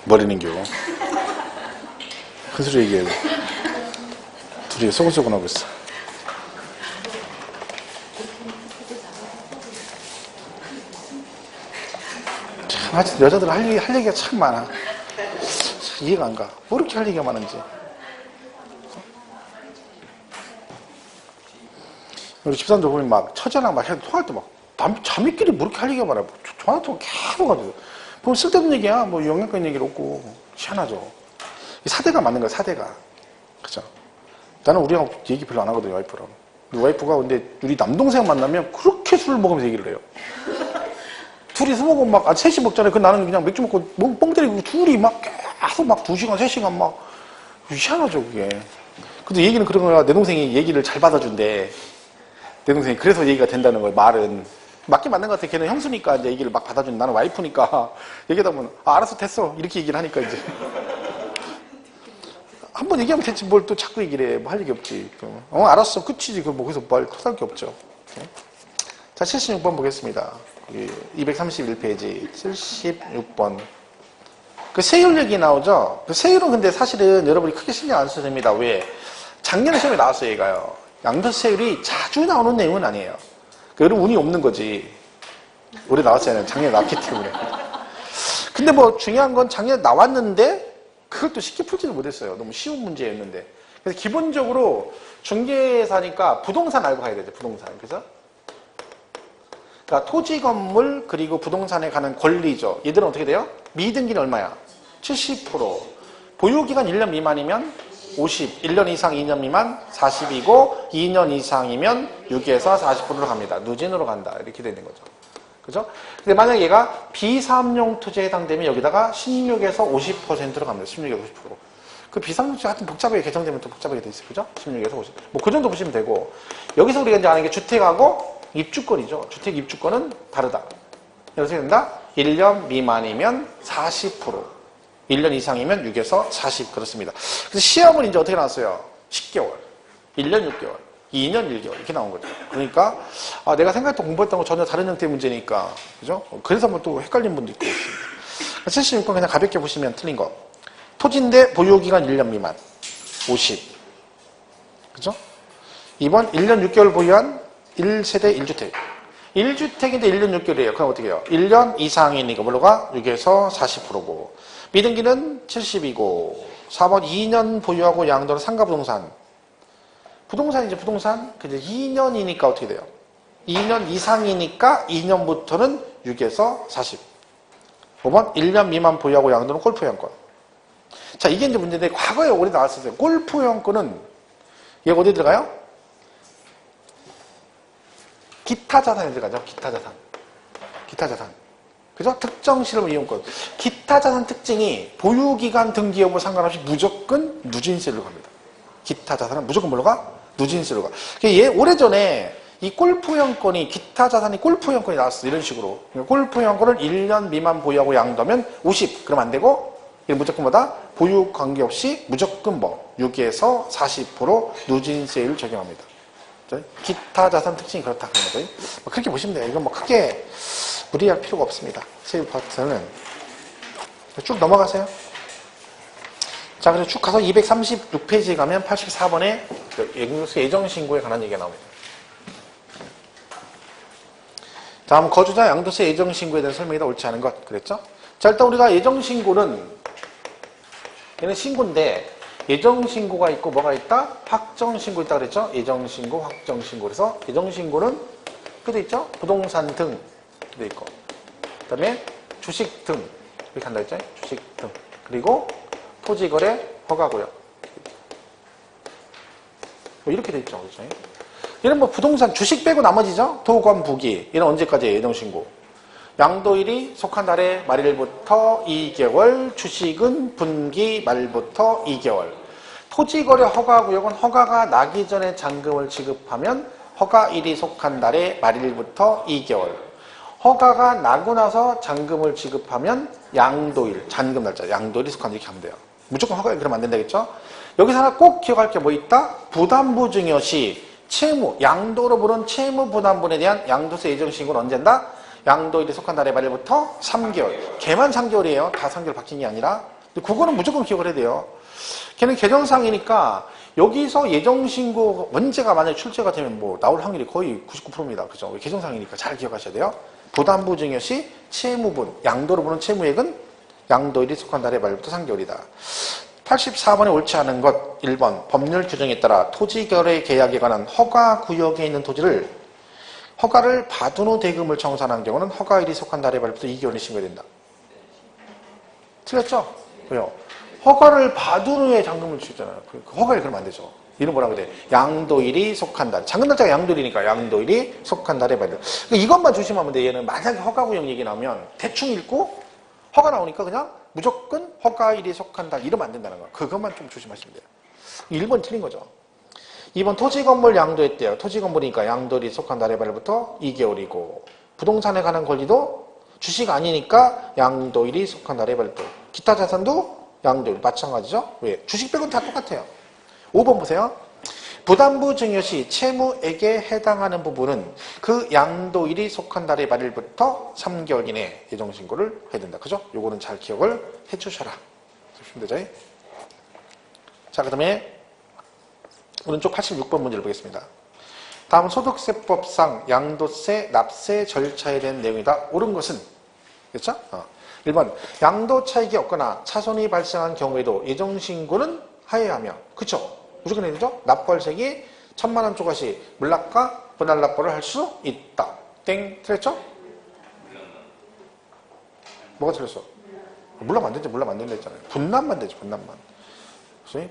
버리는 겨. 큰 소리 얘기해. 둘이 소곤소곤 하고 있어. 참, 하여튼 여자들은 할 얘기가 참 많아. 참 이해가 안 가. 뭐 이렇게 할 얘기가 많은지. 우리 집사람들 보면 막 처제랑 막 통할 때 막 자매끼리 뭐 이렇게 할 얘기가 많아. 전화 통화 계속 하죠. 보면 쓸데없는 얘기야. 뭐 영양가 있는 얘기를 없고 희한하죠. 이 사대가 맞는 거야. 사대가. 그죠? 나는 우리하고 얘기 별로 안 하거든요. 와이프랑. 근데 와이프가 근데 우리 남동생 만나면 그렇게 술을 먹으면서 얘기를 해요. 둘이 술 먹으면 막 셋이 먹잖아요. 그 나는 그냥 맥주 먹고 뻥 때리고 둘이 막 계속 막 2시간 3시간 막 희한하죠 그게. 근데 얘기는 그런 거야. 내 동생이 얘기를 잘 받아준대. 내 동생이 그래서 얘기가 된다는 거예요. 말은 맞긴 맞는 것 같아. 걔는 형수니까 이제 얘기를 막 받아주는, 나는 와이프니까 얘기하다 보면 알았어 됐어 이렇게 얘기를 하니까 이제 한번 얘기하면 됐지 뭘 또 자꾸 얘기를 해. 뭐 할 얘기 없지. 알았어 끝이지. 그 뭐 거기서 말 토할 게 없죠. 자 76번 보겠습니다. 231페이지 76번. 그 세율 얘기 나오죠. 그 세율은 근데 사실은 여러분이 크게 신경 안 써도 됩니다. 왜? 작년에 시험에 나왔어요 얘가요. 양도세율이 자주 나오는 내용은 아니에요. 여러분 운이 없는 거지. 올해 나왔잖아요. 작년에 나왔기 때문에. 근데 뭐 중요한 건 작년에 나왔는데 그걸 또 쉽게 풀지도 못했어요. 너무 쉬운 문제였는데. 그래서 기본적으로 중개사니까 부동산 알고 가야 되죠. 부동산. 그래서 그러니까 토지 건물 그리고 부동산에 가는 권리죠. 얘들은 어떻게 돼요? 미등기는 얼마야? 70%. 보유기간 1년 미만이면 50, 1년 이상 2년 미만 40이고 2년 이상이면 6에서 40%로 갑니다. 누진으로 간다. 이렇게 되는 거죠. 그죠? 근데 만약 얘가 비사업용 토지에 해당되면 여기다가 16에서 50%로 갑니다. 16에서 50%. 그 비사업용 토지 하여튼 복잡하게 개정되면 또 복잡하게 돼 있어요. 그죠? 16에서 50. 뭐 그 정도 보시면 되고. 여기서 우리가 이제 아는 게 주택하고 입주권이죠. 주택 입주권은 다르다. 여기서 된다? 1년 미만이면 40%. 1년 이상이면 6에서 40 그렇습니다. 그래서 시험은 이제 어떻게 나왔어요? 10개월, 1년 6개월, 2년 1개월 이렇게 나온 거죠. 그러니까 내가 생각했던 공부했던 거 전혀 다른 형태의 문제니까 그죠? 그래서 뭐 또 헷갈린 분도 있고 있습니다. 76번 그냥 가볍게 보시면 틀린 거. 토지인데 보유기간 1년 미만 50 그죠? 2번 1년 6개월 보유한 1세대 1주택 1주택인데 1년 6개월이에요. 그럼 어떻게 해요? 1년 이상이니까 뭘로가 6에서 40%고 미등기는 70이고 4번 2년 보유하고 양도는 상가부동산. 부동산이죠. 부동산. 근데 2년이니까 어떻게 돼요? 2년 이상이니까 2년부터는 6에서 40. 5번 1년 미만 보유하고 양도는 골프회원권. 자 이게 이제 문제인데 과거에 오래 나왔었어요. 골프회원권은 얘가 어디 들어가요? 기타 자산에 들어가죠. 기타 자산. 기타 자산. 그죠? 특정 실험 이용권. 기타 자산 특징이 보유기간 등기 여부 상관없이 무조건 누진세로 갑니다. 기타 자산은 무조건 뭘로 가? 누진세로 가. 얘 오래전에 이 골프회원권이 기타 자산이 골프회원권이 나왔어. 이런 식으로. 골프회원권을 1년 미만 보유하고 양도하면 50. 그럼 안 되고 이건 무조건 뭐다? 보유 관계없이 무조건 뭐 6에서 40% 누진세율 적용합니다. 기타 자산 특징이 그렇다 그런 거죠. 뭐 그렇게 보시면 돼요. 이건 뭐 크게 무리할 필요가 없습니다. 세율 파트는 쭉 넘어가세요. 자, 그래서 쭉 가서 236페이지에 가면 84번에 예정신고에 관한 얘기가 나옵니다. 다음 거주자 양도세 예정신고에 대한 설명이다. 옳지 않은 것 그랬죠? 자, 일단 우리가 예정신고는 얘는 신고인데 예정신고가 있고 뭐가 있다? 확정신고 있다 그랬죠? 예정신고, 확정신고. 그래서 예정신고는 그도 있죠? 부동산 등 돼 있고 그 다음에 주식 등 이렇게 한다 했죠? 주식 등 그리고 토지거래 허가구역 뭐 이렇게 돼 있죠. 그렇죠? 얘는 뭐 부동산 주식 빼고 나머지죠? 도관 부기 얘는 언제까지예요? 예정신고 양도일이 속한 달의 말일부터 2개월 주식은 분기 말부터 2개월 토지거래 허가구역은 허가가 나기 전에 잔금을 지급하면 허가일이 속한 달의 말일부터 2개월 허가가 나고 나서 잔금을 지급하면 양도일, 잔금 날짜, 양도일이 속한 이렇게 하면 돼요. 무조건 허가일 그러면 안 된다겠죠? 여기서 하나 꼭 기억할 게 뭐 있다? 부담부 증여시 채무, 양도로 부른 채무 부담분에 대한 양도세 예정신고는 언젠다? 양도일이 속한 달의 말일부터 3개월. 걔만 3개월이에요. 다 3개월 바뀐 게 아니라 그거는 무조건 기억을 해야 돼요. 걔는 개정상이니까 여기서 예정신고 문제가 만약에 출제가 되면 뭐 나올 확률이 거의 99%입니다. 그죠? 개정상이니까 잘 기억하셔야 돼요. 부담부 증여 시 채무분, 양도로 보는 채무액은 양도일이 속한 달의 말부터 3개월이다. 84번에 옳지 않은 것 1번 법률 규정에 따라 토지거래 계약에 관한 허가 구역에 있는 토지를 허가를 받은 후 대금을 청산한 경우는 허가일이 속한 달의 말부터 2개월이 신고된다. 틀렸죠? 왜요? 허가를 받은 후에 잔금을 주잖아요. 그 허가일 그러면 안 되죠. 이름 뭐라고 돼? 양도일이 속한 달. 잔금 날짜가 양도일이니까 양도일이 속한 달의 말. 그러니까 이것만 조심하면 돼. 얘는 만약에 허가 구역 얘기 나오면 대충 읽고 허가 나오니까 그냥 무조건 허가일이 속한 달 이러면 안 된다는 거. 그것만 좀 조심하시면 돼요. 1번 틀린 거죠. 2번 토지건물 양도했대요. 토지건물이니까 양도일이 속한 달의 말부터 2개월이고 부동산에 관한 권리도 주식 아니니까 양도일이 속한 달의 말부터 기타 자산도 양도일 마찬가지죠. 왜? 주식 빼고는 다 똑같아요. 5번 보세요. 부담부 증여 시 채무액에 해당하는 부분은 그 양도일이 속한 달의 말일부터 3개월 이내 예정신고를 해야 된다. 그죠? 요거는 잘 기억을 해주셔라. 되죠? 자, 그 다음에 오른쪽 86번 문제를 보겠습니다. 다음 소득세법상 양도세, 납세 절차에 대한 내용이다. 옳은 것은? 그렇죠? 1번 양도 차익이 없거나 차손이 발생한 경우에도 예정신고는 하여야 하며 그쵸? 무조건 해야 되죠? 납부할세액이 1000만원 초과시 물납과 분할 납부를 할 수 있다. 땡. 틀렸죠? 뭐가 틀렸어? 물납 안 되지. 물납 안 된다 했잖아요. 분납만 되지. 분납만.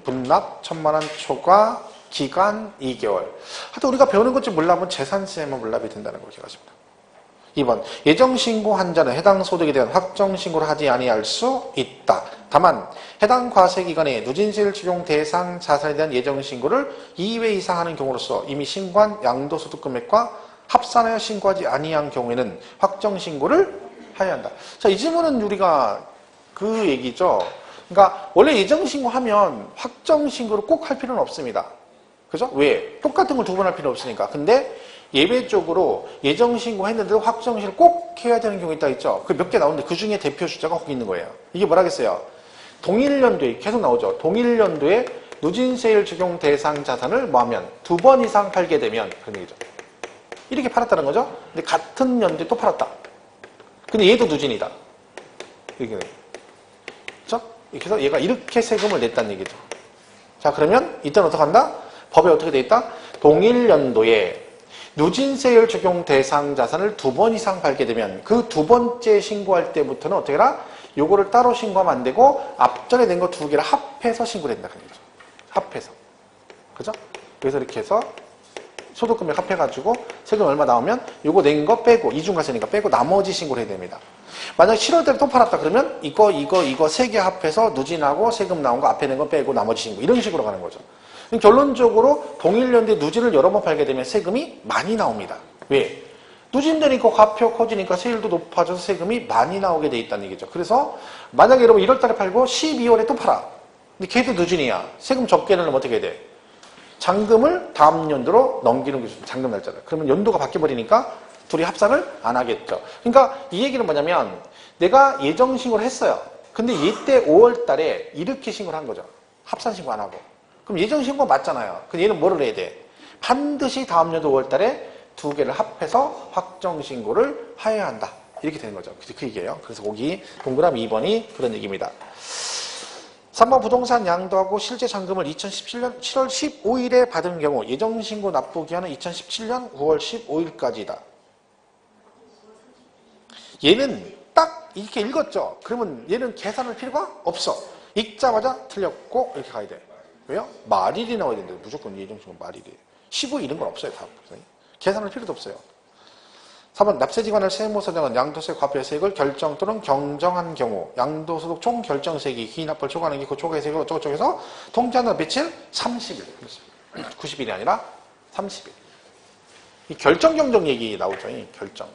분납 1000만원 초과 기간 2개월. 하여튼 우리가 배우는 것 중 물납은 재산세만 물납이 된다는 걸 기억하십니다. 2번 예정신고한 자는 해당 소득에 대한 확정신고를 하지 아니할 수 있다. 다만 해당 과세기간에 누진세를 적용 대상 자산에 대한 예정신고를 2회 이상 하는 경우로서 이미 신고한 양도소득 금액과 합산하여 신고하지 아니한 경우에는 확정신고를 하여야 한다. 자, 이 질문은 우리가 그 얘기죠. 그러니까 원래 예정신고하면 확정신고를 꼭 할 필요는 없습니다. 그죠? 왜? 똑같은 걸 두 번 할 필요 없으니까. 근데 예외적으로 예정신고 했는데도 확정신고를 꼭 해야 되는 경우 있다 했죠. 그 몇 개 나오는데 그 중에 대표 주자가 거기 있는 거예요. 이게 뭐라겠어요? 동일연도에 계속 나오죠. 동일연도에 누진세율 적용 대상 자산을 뭐하면 2번 이상 팔게 되면 그런 얘기죠. 이렇게 팔았다는 거죠. 근데 같은 연도에 또 팔았다. 근데 얘도 누진이다. 이렇게 그렇죠? 이렇게 해서 얘가 이렇게 세금을 냈다는 얘기죠. 자, 그러면 이때는 어떻게 한다? 법에 어떻게 돼 있다? 동일연도에 누진세율 적용 대상 자산을 2번 이상 팔게 되면 그 2번째 신고할 때부터는 어떻게 해라? 요거를 따로 신고하면 안 되고 앞전에 낸 거 2개를 합해서 신고를 된다는 거죠. 합해서. 그죠? 그래서 이렇게 해서 소득금액 합해가지고 세금 얼마 나오면 요거 낸 거 빼고 이중과세니까 빼고 나머지 신고를 해야 됩니다. 만약 7월달에 또 팔았다 그러면 이거 3개 합해서 누진하고 세금 나온 거 앞에 낸 거 빼고 나머지 신고 이런 식으로 가는 거죠. 결론적으로 동일연도에 누진을 여러 번 팔게 되면 세금이 많이 나옵니다. 왜? 누진되니까 과표 커지니까 세율도 높아져서 세금이 많이 나오게 돼 있다는 얘기죠. 그래서 만약에 여러분 1월달에 팔고 12월에 또 팔아. 근데 걔도 누진이야. 세금 적게 내려면 어떻게 돼? 잔금을 다음 연도로 넘기는 게 잔금 날짜다. 그러면 연도가 바뀌어버리니까 둘이 합산을 안 하겠죠. 그러니까 이 얘기는 뭐냐면 내가 예정신고를 했어요. 근데 이때 5월달에 이렇게 신고를 한 거죠. 합산신고 안 하고. 그럼 예정신고 맞잖아요. 근데 얘는 뭐를 해야 돼? 반드시 다음 연도 5월달에 2개를 합해서 확정신고를 하여야 한다. 이렇게 되는 거죠. 그 얘기예요. 그래서 거기 동그라미 2번이 그런 얘기입니다. 3번 부동산 양도하고 실제 잔금을 2017년 7월 15일에 받은 경우 예정신고 납부기한은 2017년 9월 15일까지다. 얘는 딱 이렇게 읽었죠. 그러면 얘는 계산할 필요가 없어. 읽자마자 틀렸고 이렇게 가야 돼. 왜요? 말일이 나와야 되는데 무조건 예정신고 말일이. 15일 이런 건 없어요. 다. 계산할 필요도 없어요. 3번 납세지관할 세무서장은 양도세 과표세액을 결정 또는 경정한 경우 양도소득 총 결정세액이 기납을 초과하는 게 그 초과세액을 어쩌고저쩌고 해서 통지하는 며칠? 30일. 90일이 아니라 30일. 이 결정경정 얘기 나오죠. 이 결정.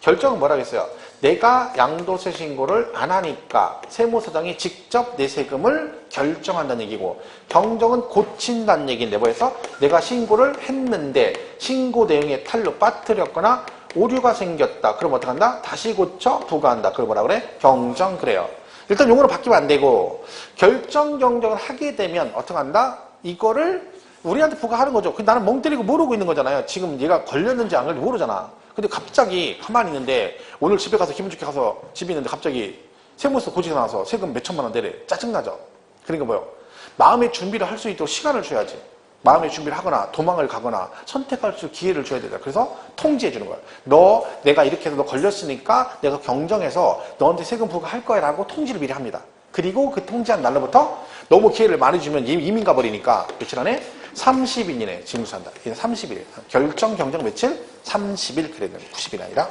결정은 뭐라겠어요? 내가 양도세 신고를 안 하니까 세무서장이 직접 내 세금을 결정한다는 얘기고 경정은 고친다는 얘기인데 뭐해서 내가 신고를 했는데 신고 내용에 탈로 빠뜨렸거나 오류가 생겼다. 그럼 어떡한다? 다시 고쳐 부과한다. 그걸 뭐라 그래? 경정. 그래요. 일단 용어로 바뀌면 안 되고 결정 경정을 하게 되면 어떡한다? 이거를 우리한테 부과하는 거죠. 근데 나는 멍 때리고 모르고 있는 거잖아요. 지금 얘가 걸렸는지 안 걸렸는지 모르잖아. 근데 갑자기 가만히 있는데 오늘 집에 가서 기분 좋게 가서 집에 있는데 갑자기 세무서 고지가 나와서 세금 몇 천만 원 내래. 짜증나죠. 그러니까 뭐요? 마음의 준비를 할 수 있도록 시간을 줘야지. 마음의 준비를 하거나 도망을 가거나 선택할 수 기회를 줘야 되다. 그래서 통지해 주는 거야. 너 내가 이렇게 해서 너 걸렸으니까 내가 경정해서 너한테 세금 부과할 거야 라고 통지를 미리 합니다. 그리고 그 통지한 날로부터 너무 기회를 많이 주면 이민 가버리니까 며칠 안에 30일 이내에 징수한다. 이게 30일. 결정 경정 며칠? 30일 그래야 되는 90일 아니라.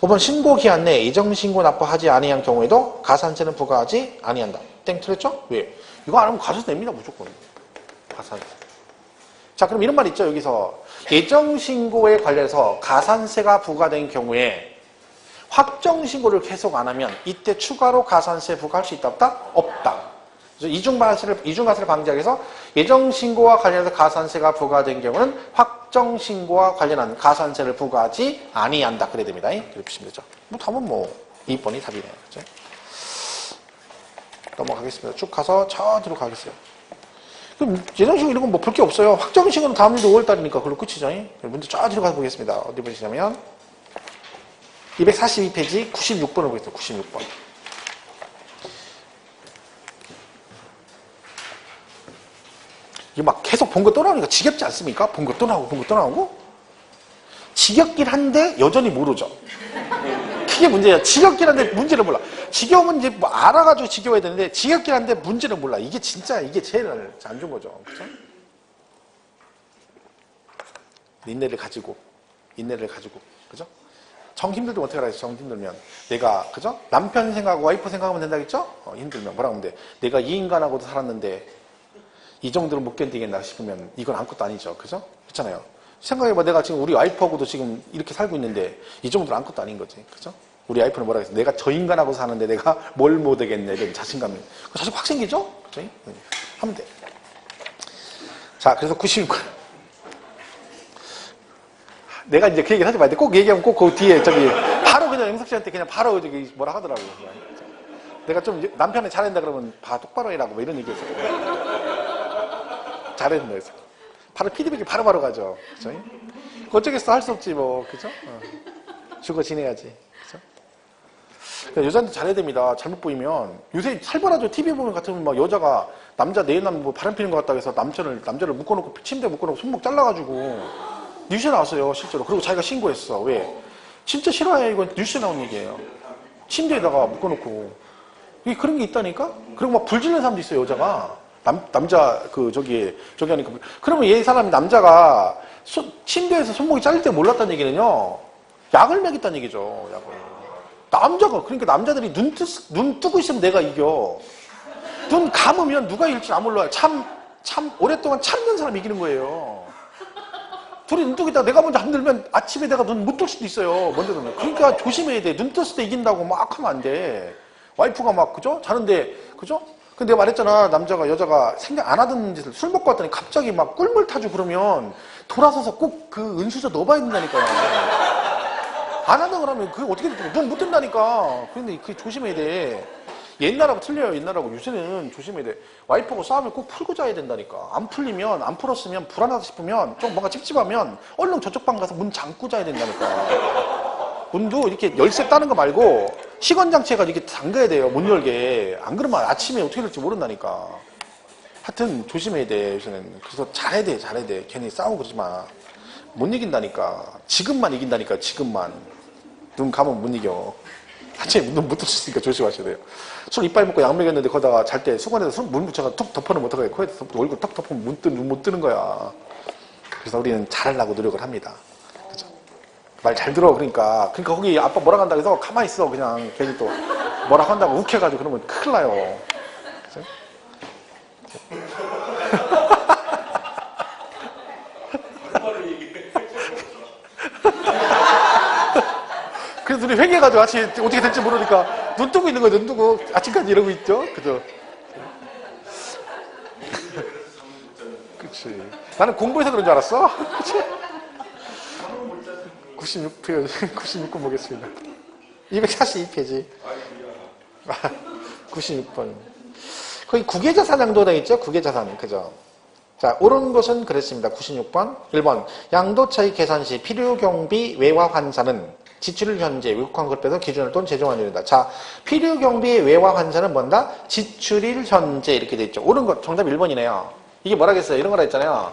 5번 신고 기한 내에 이정신고 납부하지 아니한 경우에도 가산세는 부과하지 아니한다. 땡 틀렸죠? 왜? 이거 안 하면 가산세 냅니다 무조건. 가산세. 자, 그럼 이런 말 있죠, 여기서. 예정신고에 관련해서 가산세가 부과된 경우에 확정신고를 계속 안 하면 이때 추가로 가산세 부과할 수 있다, 없다? 없다. 그래서 이중과세를 방지하기 위해서 예정신고와 관련해서 가산세가 부과된 경우는 확정신고와 관련한 가산세를 부과하지 아니한다. 그래야 됩니다. 그렇게 보시면 되죠. 뭐 답은 뭐 2번이 답이네요. 그렇죠? 넘어가겠습니다. 쭉 가서 저 뒤로 가겠어요. 그럼 예정신고 이런 건 뭐 볼 게 없어요. 확정신고는 다음 년도 5월달이니까 그걸로 끝이죠. 문제 쫙 뒤로 가서 보겠습니다. 어디 보시냐면 242페이지 96번을 보겠습니다. 96번. 이게 막 계속 본 거 또 나오니까 지겹지 않습니까? 본 거 또 나오고 본 거 또 나오고. 지겹긴 한데 여전히 모르죠. 그게 문제야. 지겹긴 한데 문제를 몰라. 지겨우면 이제 뭐 알아가지고 지겨워야 되는데 지겹긴 한데 문제를 몰라. 이게 진짜 이게 제일 안 좋은 거죠. 그죠? 인내를 가지고 그죠? 정 힘들면 어떻게 하라. 정 힘들면 내가 그죠? 남편 생각하고 와이프 생각하면 된다겠죠? 힘들면 뭐라 하면 돼. 내가 이 인간하고도 살았는데 이 정도로 못 견디겠나 싶으면 이건 아무것도 아니죠. 그죠? 그렇잖아요. 생각해봐. 내가 지금 우리 와이프하고도 지금 이렇게 살고 있는데 이 정도는 아무것도 아닌 거지. 그죠? 우리 와이프는 뭐라 그랬어? 내가 저 인간하고 사는데 내가 뭘 못하겠네. 이런 자신감이. 자신 확 생기죠? 그죠? 하면 돼. 자, 그래서 96번. 내가 이제 그 얘기를 하지 말때 꼭 얘기하면 꼭 그 뒤에 저기 바로 그냥 영석 씨한테 그냥 바로 저기 뭐라 하더라고요. 내가 좀 남편이 잘한다 그러면 똑바로 해라고 뭐 이런 얘기 했어요. 잘했네. 그래서 바로 피드백이 바로바로 가죠. 그죠? 어쩌겠어. 할 수 없지 뭐. 그죠? 죽어 지내야지. 그죠? 그러니까 여자한테 잘해야 됩니다. 잘못 보이면 요새 살벌하죠. TV 보면 같으면 막 여자가 남자 내남 뭐 바람 피는 것 같다 해서 남자를 묶어놓고 침대에 묶어놓고 손목 잘라가지고 뉴스에 나왔어요. 실제로. 그리고 자기가 신고했어. 왜? 진짜 싫어해. 이건 뉴스에 나온 얘기예요. 침대에다가 묶어놓고 그런 게 있다니까? 그리고 막 불지르는 사람도 있어요. 여자가. 남자 저기 하니까 그러면 얘 사람이 남자가 침대에서 손목이 잘릴 때 몰랐다는 얘기는요 약을 먹였다는 얘기죠. 약을. 남자가 그러니까 남자들이 눈 뜨고 있으면 내가 이겨. 눈 감으면 누가 이길지 안 몰라요. 참 오랫동안 참는 사람이 이기는 거예요. 둘이 눈 뜨고 있다가 내가 먼저 잠들면 아침에 내가 눈 못 뜰 수도 있어요. 먼저 들면. 그러니까 조심해야 돼. 눈 떴을 때 이긴다고 막 하면 안 돼. 와이프가 막 그죠? 자는데 그죠? 근데 내가 말했잖아. 남자가 여자가 생각 안 하던 짓을 술 먹고 왔더니 갑자기 막 꿀물 타주고 그러면 돌아서서 꼭 그 은수저 넣어봐야 된다니까요. 안 하다 그러면 그게 어떻게 돼? 눈 못 뜬다니까. 그런데 그게 조심해야 돼. 옛날하고 틀려요. 옛날하고 요새는 조심해야 돼. 와이프하고 싸우면 꼭 풀고 자야 된다니까. 안 풀리면 안 풀었으면 불안하다 싶으면 좀 뭔가 찝찝하면 얼른 저쪽 방 가서 문 잠고 자야 된다니까. 문도 이렇게 열쇠 따는 거 말고 시건장치 해가지고 이렇게 잠가야 돼요. 못 열게. 안 그러면 아침에 어떻게 될지 모른다니까. 하여튼 조심해야 돼. 요새는. 그래서 잘해야 돼. 괜히 싸우고 그러지 마. 못 이긴다니까. 지금만 이긴다니까. 지금만. 눈 감으면 못 이겨. 아침에 눈 못 뜰 수 있으니까 조심하셔야 돼요. 술 이빨 먹고 약 먹였는데 거기다가 잘 때 수건에서 물 묻혀가 툭 덮어놓으면 어떡해. 코에다 얼굴 턱 덮으면 눈 못 뜨는 거야. 그래서 우리는 잘하려고 노력을 합니다. 말 잘 들어. 그러니까 거기 아빠 뭐라 한다 해서 가만히 있어. 그냥 괜히 또 뭐라 한다고 욱해가지고 그러면 큰일 나요. 그치? 그래서 우리 회개해가지고 아침에 어떻게 될지 모르니까 눈 뜨고 있는 거예요. 눈 뜨고 아침까지 이러고 있죠. 그죠? 그치. 나는 공부해서 그런 줄 알았어. 그치? 96페이지, 96번 보겠습니다. 242페이지. 96번. 거기 국외자산 양도가 있죠? 국외자산. 그죠? 자, 옳은 것은 그랬습니다. 96번. 1번. 양도차익 계산 시 필요경비 외화 환산은 지출을 현재 외국환 그룹에서 기준을 또는 재정환율이다. 자, 필요경비 외화 환산은 뭔다? 지출일 현재 이렇게 돼 있죠. 옳은 것. 정답 1번이네요. 이게 뭐라겠어요? 이런 거라 했잖아요.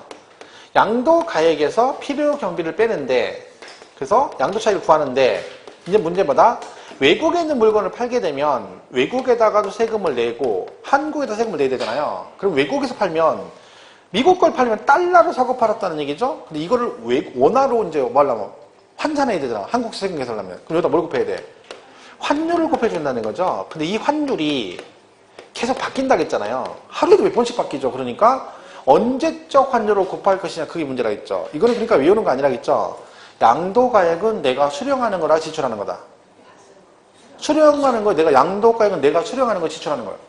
양도가액에서 필요경비를 빼는데 그래서 양도차익을 구하는데 이제 문제 뭐다? 외국에 있는 물건을 팔게 되면 외국에다가도 세금을 내고 한국에다 세금을 내야 되잖아요. 그럼 외국에서 팔면 미국 걸 팔면 달러로 사고 팔았다는 얘기죠. 근데 이거를 원화로 이제 뭐 하려면 환산해야 되잖아. 한국 세금 계산하려면. 그럼 여기다 뭘 곱해야 돼? 환율을 곱해준다는 거죠. 근데 이 환율이 계속 바뀐다겠잖아요. 하루에도 몇 번씩 바뀌죠. 그러니까 언제적 환율을 곱할 것이냐 그게 문제라 했죠. 이거는 그러니까 외우는 거 아니라겠죠. 양도가액은 내가 수령하는 거라 지출하는 거다. 수령하는 거 내가 양도가액은 내가 수령하는 거 지출하는 거예요.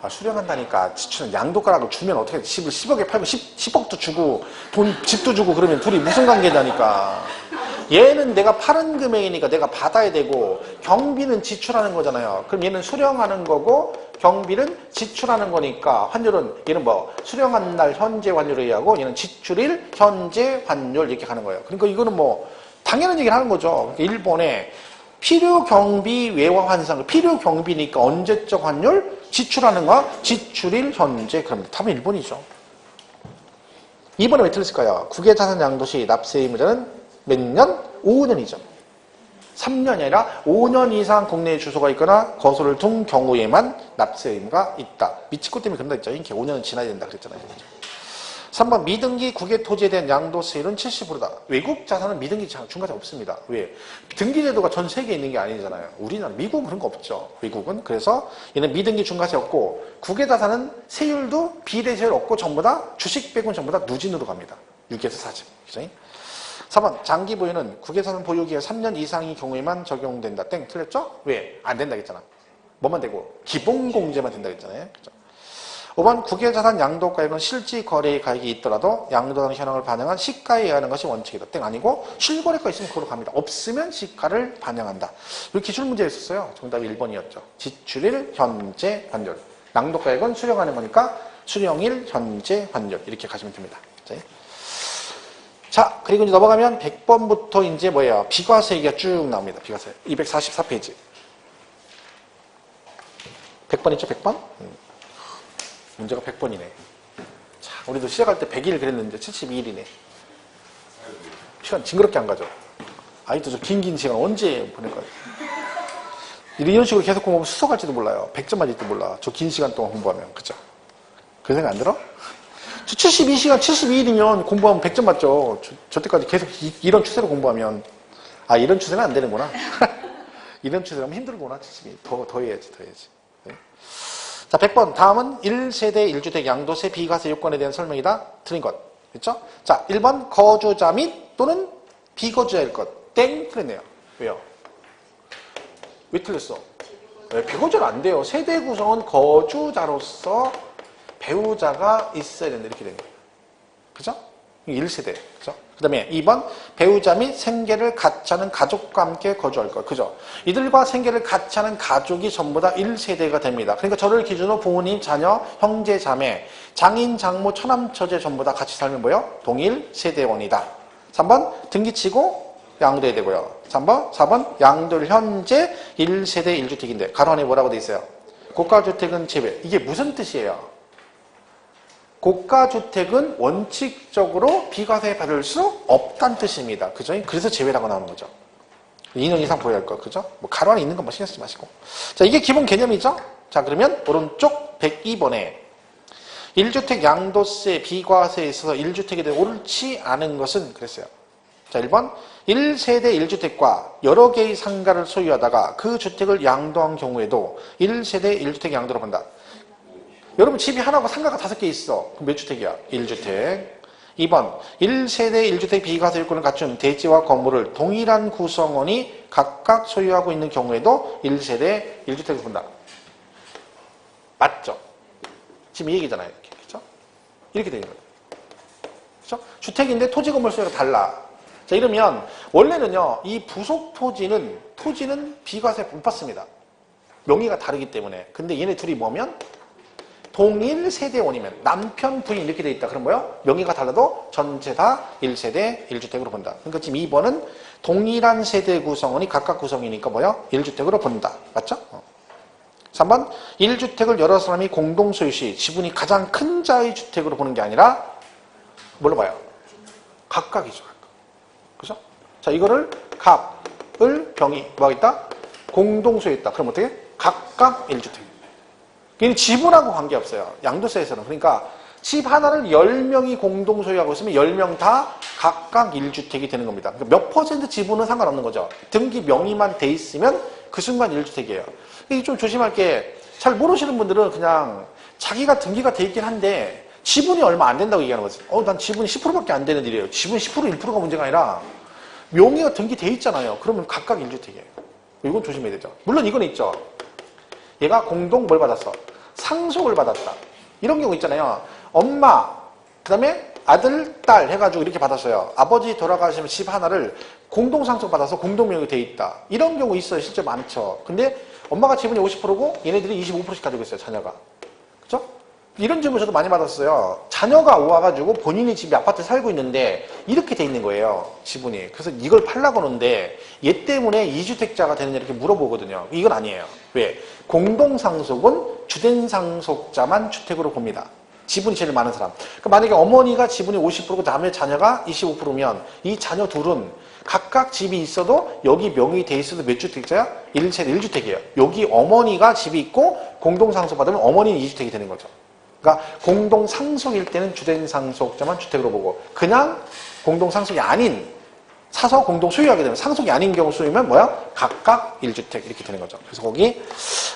아, 수령한다니까 지출은 양도가락을 주면 어떻게 집을 10억에 팔고 10억도 주고 집도 주고 그러면 둘이 무슨 관계냐니까. 얘는 내가 파는 금액이니까 내가 받아야 되고 경비는 지출하는 거잖아요. 그럼 얘는 수령하는 거고 경비는 지출하는 거니까 환율은 얘는 뭐 수령한 날 현재 환율에 의하고 얘는 지출일 현재 환율 이렇게 가는 거예요. 그러니까 이거는 뭐 당연한 얘기를 하는 거죠. 일본에 필요경비 외화 환산, 필요경비니까 언제적 환율? 지출하는 거, 지출일 현재. 그럼 답은 1번이죠. 2번은 왜 틀렸을까요? 국외자산 양도시 납세 의무자는 몇 년? 5년이죠. 3년이 아니라 5년 이상 국내에 주소가 있거나 거소를 둔 경우에만 납세 의무가 있다. 미치코 때문에 그런다 했죠. 이렇게 5년은 지나야 된다 그랬잖아요. 3번 미등기 국외 토지에 대한 양도세율은 70%다. 외국 자산은 미등기 중과세 없습니다. 왜? 등기제도가 전 세계에 있는 게 아니잖아요. 우리나라, 미국은 그런 거 없죠. 외국은. 그래서 얘는 미등기 중과세 없고 국외 자산은 세율도 비례세율 없고 전부 다 주식 빼고는 전부 다 누진으로 갑니다. 6에서 40. 그죠? 4번 장기 보유는 국외 자산 보유 기간 3년 이상의 경우에만 적용된다. 땡. 틀렸죠? 왜? 안 된다 했잖아. 뭐만 되고? 기본 공제만 된다 했잖아요. 그죠? 5번 국외자산 양도가액은 실지 거래의 가액이 있더라도 양도당 현황을 반영한 시가에 의하는 것이 원칙이다. 땡 아니고 실거래가 있으면 그걸로 갑니다. 없으면 시가를 반영한다. 이렇게 기출문제가 있었어요. 정답이 1번이었죠. 지출일 현재 환율. 양도가액은 수령하는 거니까 수령일 현재 환율. 이렇게 가시면 됩니다. 자, 그리고 이제 넘어가면 100번부터 이제 뭐예요? 비과세 얘기가 쭉 나옵니다. 비과세. 244페이지. 100번 있죠? 100번? 문제가 100번이네. 자, 우리도 시작할 때 100일 그랬는데 72일이네. 시간 징그럽게 안 가죠? 아직도 저 긴 시간 언제 보낼 거예요? 이런 식으로 계속 공부하면 수석할지도 몰라요. 100점 맞을지도 몰라. 저 긴 시간 동안 공부하면. 그죠? 그 생각 안 들어? 저 72시간, 72일이면 공부하면 100점 맞죠? 저 때까지 계속 이런 추세로 공부하면. 아, 이런 추세는 안 되는구나. 이런 추세라면 힘들구나. 72. 더 해야지. 자, 100번. 다음은 1세대 1주택 양도세 비과세 요건에 대한 설명이다. 틀린 것. 그렇죠? 자, 1번 거주자 및 또는 비거주자일 것. 땡. 틀렸네요. 왜요? 왜 틀렸어? 왜? 비거주는 안 돼요. 세대 구성은 거주자로서 배우자가 있어야 된다. 이렇게 되는 거예요. 그죠? 1세대. 그죠? 그 다음에 2번 배우자 및 생계를 같이 하는 가족과 함께 거주할 것. 그죠? 이들과 생계를 같이 하는 가족이 전부 다 1세대가 됩니다. 그러니까 저를 기준으로 부모님, 자녀, 형제, 자매, 장인, 장모, 처남, 처제 전부 다 같이 살면 뭐요? 동일 세대원이다. 3번 등기치고 양도해야 되고요. 4번 양도를 현재 1세대 1주택인데 가로 안에 뭐라고 돼 있어요? 고가주택은 제외. 이게 무슨 뜻이에요? 고가주택은 원칙적으로 비과세 받을 수 없다는 뜻입니다. 그죠? 그래서 제외라고 나오는 거죠. 2년 이상 보유할 거. 그죠? 뭐 가로 안에 있는 건 뭐 신경 쓰지 마시고. 자, 이게 기본 개념이죠? 자, 그러면 오른쪽 102번에 1주택 양도세 비과세에 있어서 1주택에 대해 옳지 않은 것은 그랬어요. 자, 1번 1세대 1주택과 여러 개의 상가를 소유하다가 그 주택을 양도한 경우에도 1세대 1주택 양도로 본다. 여러분 집이 하나고 상가가 5개 있어. 그럼 몇 주택이야? 1주택. 2번 1세대 1주택 비과세 요건을 갖춘 대지와 건물을 동일한 구성원이 각각 소유하고 있는 경우에도 1세대 1주택을 본다. 맞죠? 지금 이 얘기잖아요. 그렇죠? 이렇게 되는 거예요. 그렇죠? 주택인데 토지 건물 소유가 달라. 자, 이러면 원래는요, 이 부속 토지는 비과세 못 받습니다. 명의가 다르기 때문에. 근데 얘네 둘이 뭐면 동일 세대원이면 남편, 부인 이렇게 돼 있다. 그럼 뭐요? 명의가 달라도 전체 다 1세대 1주택으로 본다. 그러니까 지금 2번은 동일한 세대 구성원이 각각 구성이니까 뭐요? 1주택으로 본다. 맞죠? 3번 1주택을 여러 사람이 공동 소유 시 지분이 가장 큰 자의 주택으로 보는 게 아니라 뭘로 봐요? 각각이죠. 각각. 그죠? 자, 이거를 갑을 병이 뭐 하겠다? 공동 소유했다. 그럼 어떻게? 각각 1주택. 이게 지분하고 관계없어요. 양도세에서는. 그러니까 집 하나를 10명이 공동 소유하고 있으면 10명 다 각각 1주택이 되는 겁니다. 그러니까 몇 퍼센트 지분은 상관없는 거죠. 등기 명의만 돼 있으면 그 순간 1주택이에요. 이게 좀 조심할 게 잘 모르시는 분들은 그냥 자기가 등기가 돼 있긴 한데 지분이 얼마 안 된다고 얘기하는 거죠. 난 지분이 10%밖에 안 되는 일이에요. 지분 10%, 1%가 문제가 아니라 명의가 등기돼 있잖아요. 그러면 각각 1주택이에요. 이건 조심해야 되죠. 물론 이건 있죠. 얘가 공동 뭘 받았어? 상속을 받았다. 이런 경우 있잖아요. 엄마, 그 다음에 아들, 딸 해가지고 이렇게 받았어요. 아버지 돌아가시면 집 하나를 공동 상속 받아서 공동명의 돼 있다. 이런 경우 있어요. 실제 많죠. 근데 엄마가 지분이 50%고 얘네들이 25%씩 가지고 있어요. 자녀가. 그죠? 이런 질문 저도 많이 받았어요. 자녀가 와가지고 본인이 집에 아파트에 살고 있는데 이렇게 돼 있는 거예요. 지분이. 그래서 이걸 팔라고 하는데 얘 때문에 2주택자가 되느냐 이렇게 물어보거든요. 이건 아니에요. 왜? 공동상속은 주된 상속자만 주택으로 봅니다. 지분이 제일 많은 사람. 그러니까 만약에 어머니가 지분이 50%고 다음에 자녀가 25%면 이 자녀 둘은 각각 집이 있어도 여기 명의 돼 있어도 몇 주택자야? 1세대 1주택이에요. 여기 어머니가 집이 있고 공동상속 받으면 어머니는 2주택이 되는 거죠. 그러니까 공동상속일 때는 주된 상속자만 주택으로 보고 그냥 공동상속이 아닌 사서 공동 소유하게 되면 상속이 아닌 경우 소유면 뭐야? 각각 1주택 이렇게 되는 거죠. 그래서 거기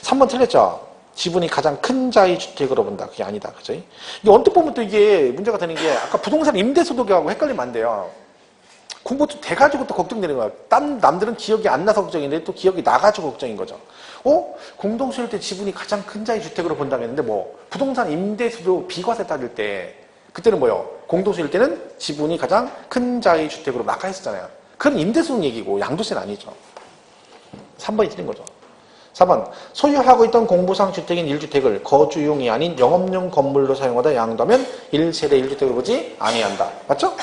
3번 틀렸죠. 지분이 가장 큰 자의 주택으로 본다. 그게 아니다. 그죠? 이게 언뜻 보면 또 이게 문제가 되는 게 아까 부동산 임대소득하고 헷갈리면 안 돼요. 공부 좀 돼가지고 또 걱정되는 거야. 남들은 기억이 안 나서 걱정인데 또 기억이 나가지고 걱정인 거죠. 공동소유일 때 지분이 가장 큰 자의 주택으로 본다고 했는데 뭐 부동산 임대소득 비과세 따질 때 그때는 뭐요? 공동소유일 때는 지분이 가장 큰 자의 주택으로 나가 했었잖아요. 그건 임대소득 얘기고 양도세는 아니죠. 3번이 틀린 거죠. 4번 소유하고 있던 공부상 주택인 1주택을 거주용이 아닌 영업용 건물로 사용하다 양도하면 1세대 1주택으로 보지 아니한다. 맞죠?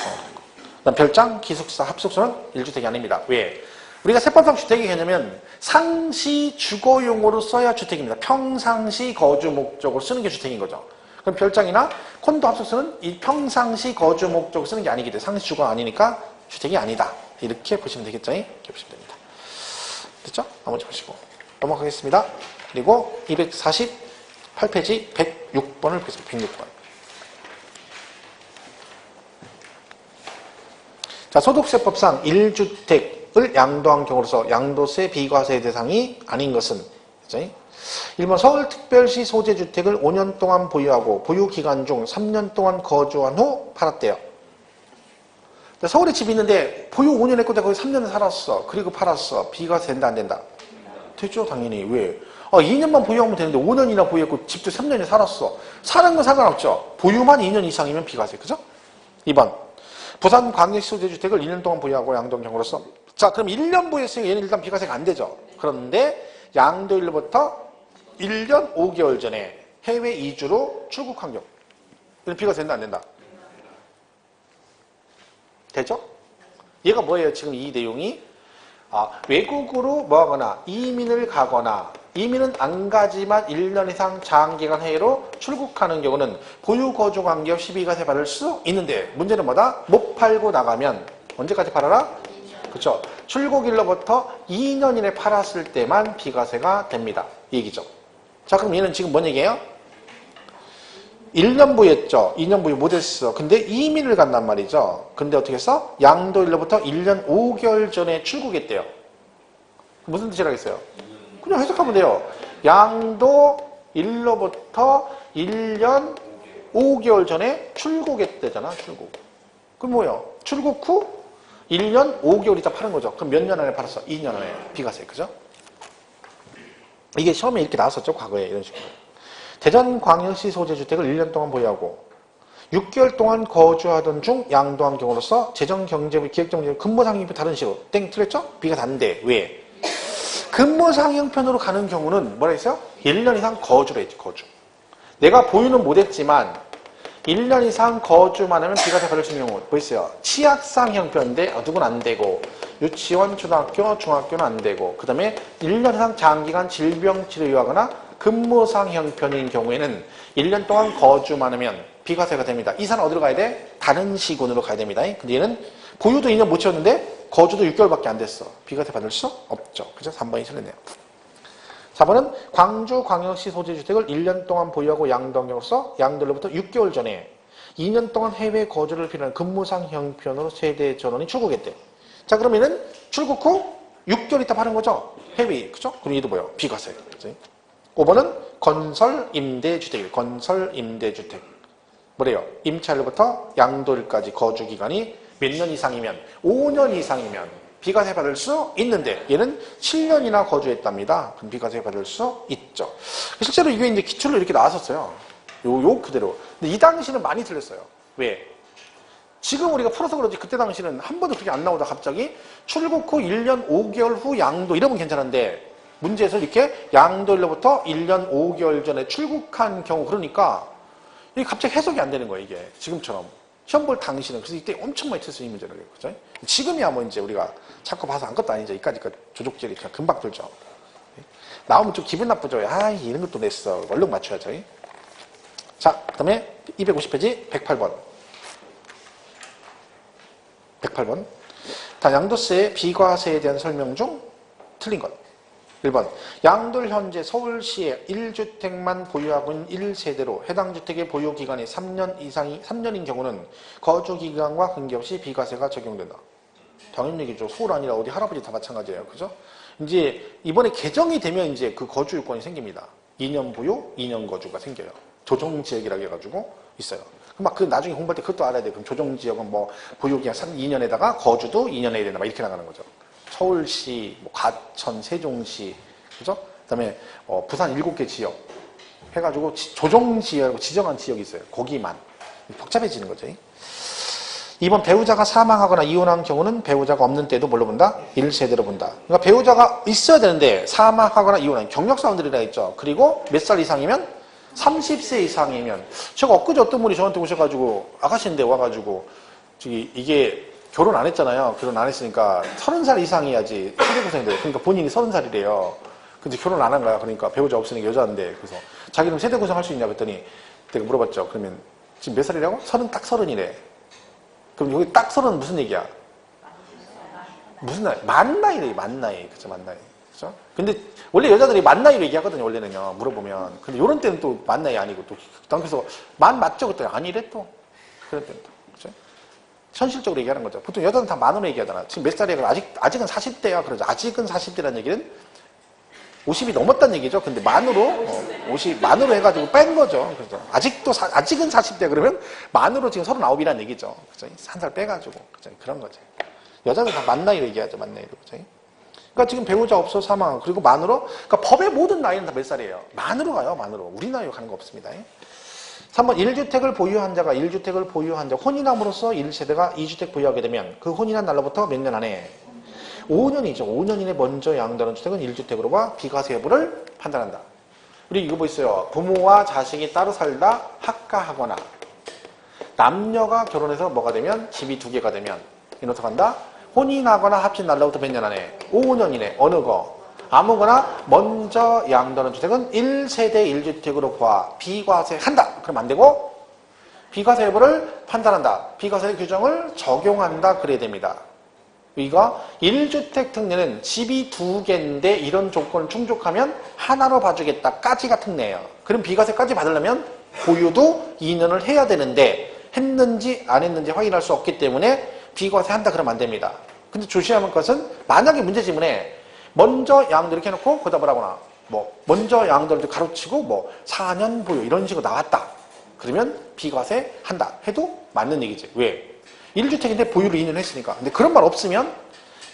그다음 별장, 기숙사, 합숙소는 1주택이 아닙니다. 왜? 우리가 세법상 주택의 개념은 상시 주거용으로 써야 주택입니다. 평상시 거주 목적으로 쓰는 게 주택인 거죠. 그럼 별장이나 콘도, 합숙소는 이 평상시 거주 목적으로 쓰는 게 아니기 때문에 상시 주거 아니니까 주택이 아니다. 이렇게 보시면 되겠죠? 이렇게 보시면 됩니다. 됐죠? 나머지 보시고 넘어가겠습니다. 그리고 248페이지 106번을 보겠습니다. 106번. 자, 소득세법상 1주택을 양도한 경우로서 양도세 비과세 대상이 아닌 것은, 그죠? 1번 서울특별시 소재주택을 5년 동안 보유하고 보유기간 중 3년 동안 거주한 후 팔았대요. 서울에 집이 있는데 보유 5년 했고 내가 거기 3년을 살았어. 그리고 팔았어. 비과세 된다 안 된다? 되죠, 당연히. 왜? 2년만 보유하면 되는데 5년이나 보유했고 집도 3년을 살았어. 사는 건 상관없죠. 보유만 2년 이상이면 비과세. 그죠? 2번 부산광역시 소재주택을 2년 동안 보유하고 양도한 경우로서, 자, 그럼 1년 보유했으니까 얘는 일단 비과세가 안 되죠. 그런데 양도일로부터 1년 5개월 전에 해외 이주로 출국한 경우, 이건 비과세 된다 안 된다? 되죠? 얘가 뭐예요? 지금 이 내용이 외국으로 뭐 하거나 이민을 가거나 이민은 안 가지만 1년 이상 장기간 해외로 출국하는 경우는 보유 거주 관계없이 시비과세 받을 수 있는데 문제는 뭐다? 못 팔고 나가면 언제까지 팔아라? 그렇죠. 출국일로부터 2년 이내 팔았을 때만 비과세가 됩니다. 이 얘기죠. 자, 그럼 얘는 지금 뭔 얘기예요? 1년 보유했죠. 2년 보유 못했어. 근데 이민을 간단 말이죠. 근데 어떻게 했어? 양도일로부터 1년 5개월 전에 출국했대요. 무슨 뜻이라겠어요? 그냥 해석하면 돼요. 양도일로부터 1년 5개월 전에 출국했대잖아. 출국. 그럼 뭐예요? 출국 후 1년 5개월 있다 파는 거죠. 그럼 몇 년 안에 팔았어? 2년 안에 비과세. 그죠? 이게 시험에 이렇게 나왔었죠. 과거에 이런 식으로. 대전광역시 소재주택을 1년 동안 보유하고 6개월 동안 거주하던 중 양도한 경우로서 재정경제부 기획정제 근무상형편 다른 식으로 땡 틀렸죠? B가 단데 왜? 근무상형편으로 가는 경우는 뭐라 했어요? 1년 이상 거주를 했지 거주. 내가 보유는 못했지만 1년 이상 거주만 하면 비과세 받을 수 있는 경우 뭐 있어요? 치약상 형편인데 누구는 안 되고 유치원, 초등학교, 중학교는 안 되고 그 다음에 1년 이상 장기간 질병치료 요하거나 근무상 형편인 경우에는 1년 동안 거주만 하면 비과세가 됩니다. 이 사람 어디로 가야 돼? 다른 시군으로 가야 됩니다. 근데 얘는 보유도 2년 못 채웠는데 거주도 6개월밖에 안 됐어. 비과세 받을 수 없죠. 그죠? 3번이 틀렸네요. 4번은 광주광역시 소재주택을 1년 동안 보유하고 양도한 경우로서 양도로부터 6개월 전에 2년 동안 해외 거주를 필요한 근무상 형편으로 세대 전원이 출국했대. 자, 그러면은 출국 후 6개월 있다 파는 거죠? 해외. 그죠? 그럼 얘도 뭐예요? 비과세. 그치? 5번은 건설 임대주택. 건설 임대주택. 뭐래요? 임차일부터 양도일까지 거주 기간이 몇 년 이상이면 5년 이상이면 비과세 받을 수 있는데 얘는 7년이나 거주했답니다. 그럼 비과세 받을 수 있죠. 실제로 이게 이제 기출로 이렇게 나왔었어요. 요 그대로. 근데 이 당시는 많이 틀렸어요. 왜? 지금 우리가 풀어서 그런지 그때 당시는 한 번도 그렇게 안 나오다 갑자기 출국 후 1년 5개월 후 양도 이러면 괜찮은데 문제에서 이렇게 양도일로부터 1년 5개월 전에 출국한 경우 그러니까 이게 갑자기 해석이 안 되는 거예요. 이게 지금처럼. 시험 볼 당시는 그래서 이때 엄청 많이 틀렸어요. 이 문제를. 그죠? 지금이야 뭐 이제 우리가 자꾸 봐서 안 것도 아니죠. 이까지 조족질이 그냥 금방 들죠. 나오면 좀 기분 나쁘죠. 아 이런 것도 냈어. 얼른 맞춰야죠. 자, 그 다음에 250페이지 108번. 108번. 다 양도세의 비과세에 대한 설명 중 틀린 것. 1번. 양도를 현재 서울시에 1주택만 보유하고 있는 1세대로 해당 주택의 보유 기간이 3년인 경우는 거주 기간과 관계없이 비과세가 적용된다. 당연히 얘기죠. 서울 아니라 어디 할아버지 다 마찬가지예요. 그죠? 이제 이번에 개정이 되면 이제 그 거주 요건이 생깁니다. 2년 보유, 2년 거주가 생겨요. 조정지역이라고 해가지고 있어요. 막 그 나중에 공부할 때 그것도 알아야 돼요. 그럼 조정지역은 뭐 보유기간 2년에다가 거주도 2년 해야 된다. 막 이렇게 나가는 거죠. 서울시, 뭐 과천, 세종시, 그죠? 그 다음에 부산 7개 지역 해가지고 조정지역이라고 지정한 지역이 있어요. 거기만. 복잡해지는 거죠. 2번 배우자가 사망하거나 이혼한 경우는 배우자가 없는 때도 뭘로 본다? 1세대로 본다. 그러니까 배우자가 있어야 되는데 사망하거나 이혼한 경력사원들이라 했죠. 그리고 몇 살 이상이면? 30세 이상이면. 제가 엊그제 어떤 분이 저한테 오셔가지고 아가씨인데 와가지고 저기 이게 결혼 안 했잖아요. 결혼 안 했으니까 30살 이상이야지 세대구성이 돼요. 그러니까 본인이 30살이래요. 근데 결혼 안 한 거야. 그러니까 배우자 없으니까 여자인데. 그래서 자기는 세대구성 할 수 있냐 그랬더니 내가 물어봤죠. 그러면 지금 몇 살이라고? 딱 30이래. 그럼 여기 딱 30은 무슨 얘기야? 무슨 나이? 만 나이래. 만 나이. 그죠? 만 나이. 그죠? 근데 원래 여자들이 만 나이로 얘기하거든요. 원래는요. 물어보면. 근데 요런 때는 또 만 나이 아니고 또. 난 그래서 만 맞죠? 그랬더니 아니래 또. 그럴 때는 또. 그죠? 현실적으로 얘기하는 거죠. 보통 여자는 다 만으로 얘기하잖아. 지금 몇 살이야? 아직은 40대야. 그러죠. 아직은 40대라는 얘기는 50이 넘었다는 얘기죠. 근데 만으로 50 만으로 해가지고 뺀 거죠. 그래서 아직은 40대 그러면 만으로 지금 39이라는 얘기죠. 그죠? 한 살 빼가지고 그죠? 그런 거죠. 여자는 다 만 나이로 얘기하죠. 만 나이로. 그죠? 그러니까 지금 배우자 없어 사망 그리고 만으로 그러니까 법의 모든 나이는 다 몇 살이에요? 만으로 가요. 만으로. 우리 나이로 가는 거 없습니다. 3번 1주택을 보유한 자가 1주택을 보유한 자 혼인함으로써 1세대가 2주택 보유하게 되면 그 혼인한 날로부터 몇 년 안에 5년이죠. 5년 이내 먼저 양도하는 주택은 1주택으로 봐 비과세 여부를 판단한다. 우리 이거 뭐 있어요? 부모와 자식이 따로 살다 합가하거나 남녀가 결혼해서 뭐가 되면 집이 2개가 되면 이는 어떻게 한다? 혼인하거나 합친 날로부터 몇 년 안에 5년 이내 어느 거 아무거나 먼저 양도하는 주택은 1세대 1주택으로 봐 비과세 한다. 그럼 안 되고 비과세 여부를 판단한다. 비과세 규정을 적용한다. 그래야 됩니다. 이거 1주택 특례는 집이 2개인데 이런 조건을 충족하면 하나로 봐주겠다까지가 특례예요. 그럼 비과세까지 받으려면 보유도 2년을 해야 되는데 했는지 안 했는지 확인할 수 없기 때문에 비과세 한다 그러면 안 됩니다. 근데 조심해야 할 것은 만약에 문제 지문에 먼저 양도 이렇게 해놓고 거기다 뭐라거나 뭐 먼저 양도를 가로치고 뭐 4년 보유 이런 식으로 나왔다. 그러면 비과세 한다 해도 맞는 얘기지. 왜? 1주택인데 보유를 2년 했으니까. 근데 그런 말 없으면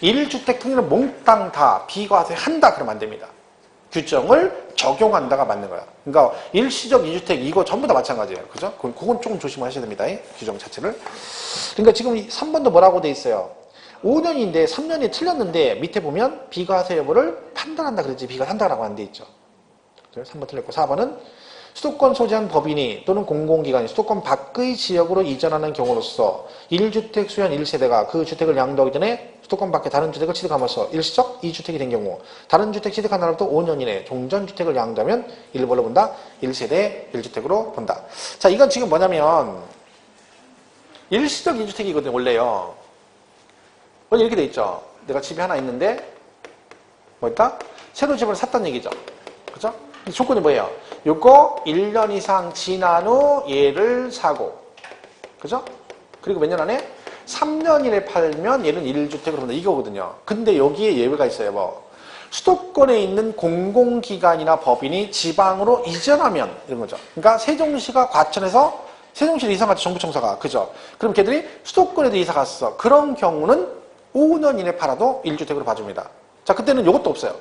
1주택 특례는 몽땅 다 비과세 한다 그러면 안 됩니다. 규정을 적용한다가 맞는 거야. 그러니까 일시적 2주택 이거 전부 다 마찬가지예요. 그죠? 그건 조금 조심하셔야 됩니다. 이 규정 자체를. 그러니까 지금 3번도 뭐라고 돼 있어요? 5년인데 3년이 틀렸는데 밑에 보면 비과세 여부를 판단한다 그랬지 비가 산다라고 안 돼 있죠. 3번 틀렸고 4번은 수도권 소지한 법인이 또는 공공기관이 수도권 밖의 지역으로 이전하는 경우로서 1주택 수연 1세대가 그 주택을 양도하기 전에 수도권 밖에 다른 주택을 취득함으로써 일시적 2주택이 된 경우 다른 주택 취득한 날부터 5년 이내 종전주택을 양도하면 일벌로 본다. 1세대 1주택으로 본다. 자, 이건 지금 뭐냐면 일시적 2주택이거든요. 원래요. 원래 이렇게 돼 있죠. 내가 집이 하나 있는데 뭐일까? 새로 집을 샀다는 얘기죠. 그죠? 조건이 뭐예요? 요거 1년 이상 지난 후 얘를 사고 그죠? 그리고 몇 년 안에? 3년 이내 팔면 얘는 1주택으로 본다. 이거거든요. 근데 여기에 예외가 있어요. 뭐 수도권에 있는 공공기관이나 법인이 지방으로 이전하면 이런 거죠. 그러니까 세종시가 과천에서 세종시로 이사 갔죠. 정부청사가. 그죠? 그럼 걔들이 수도권에도 이사 갔어. 그런 경우는 5년 이내 팔아도 1주택으로 봐줍니다. 자, 그때는 이것도 없어요.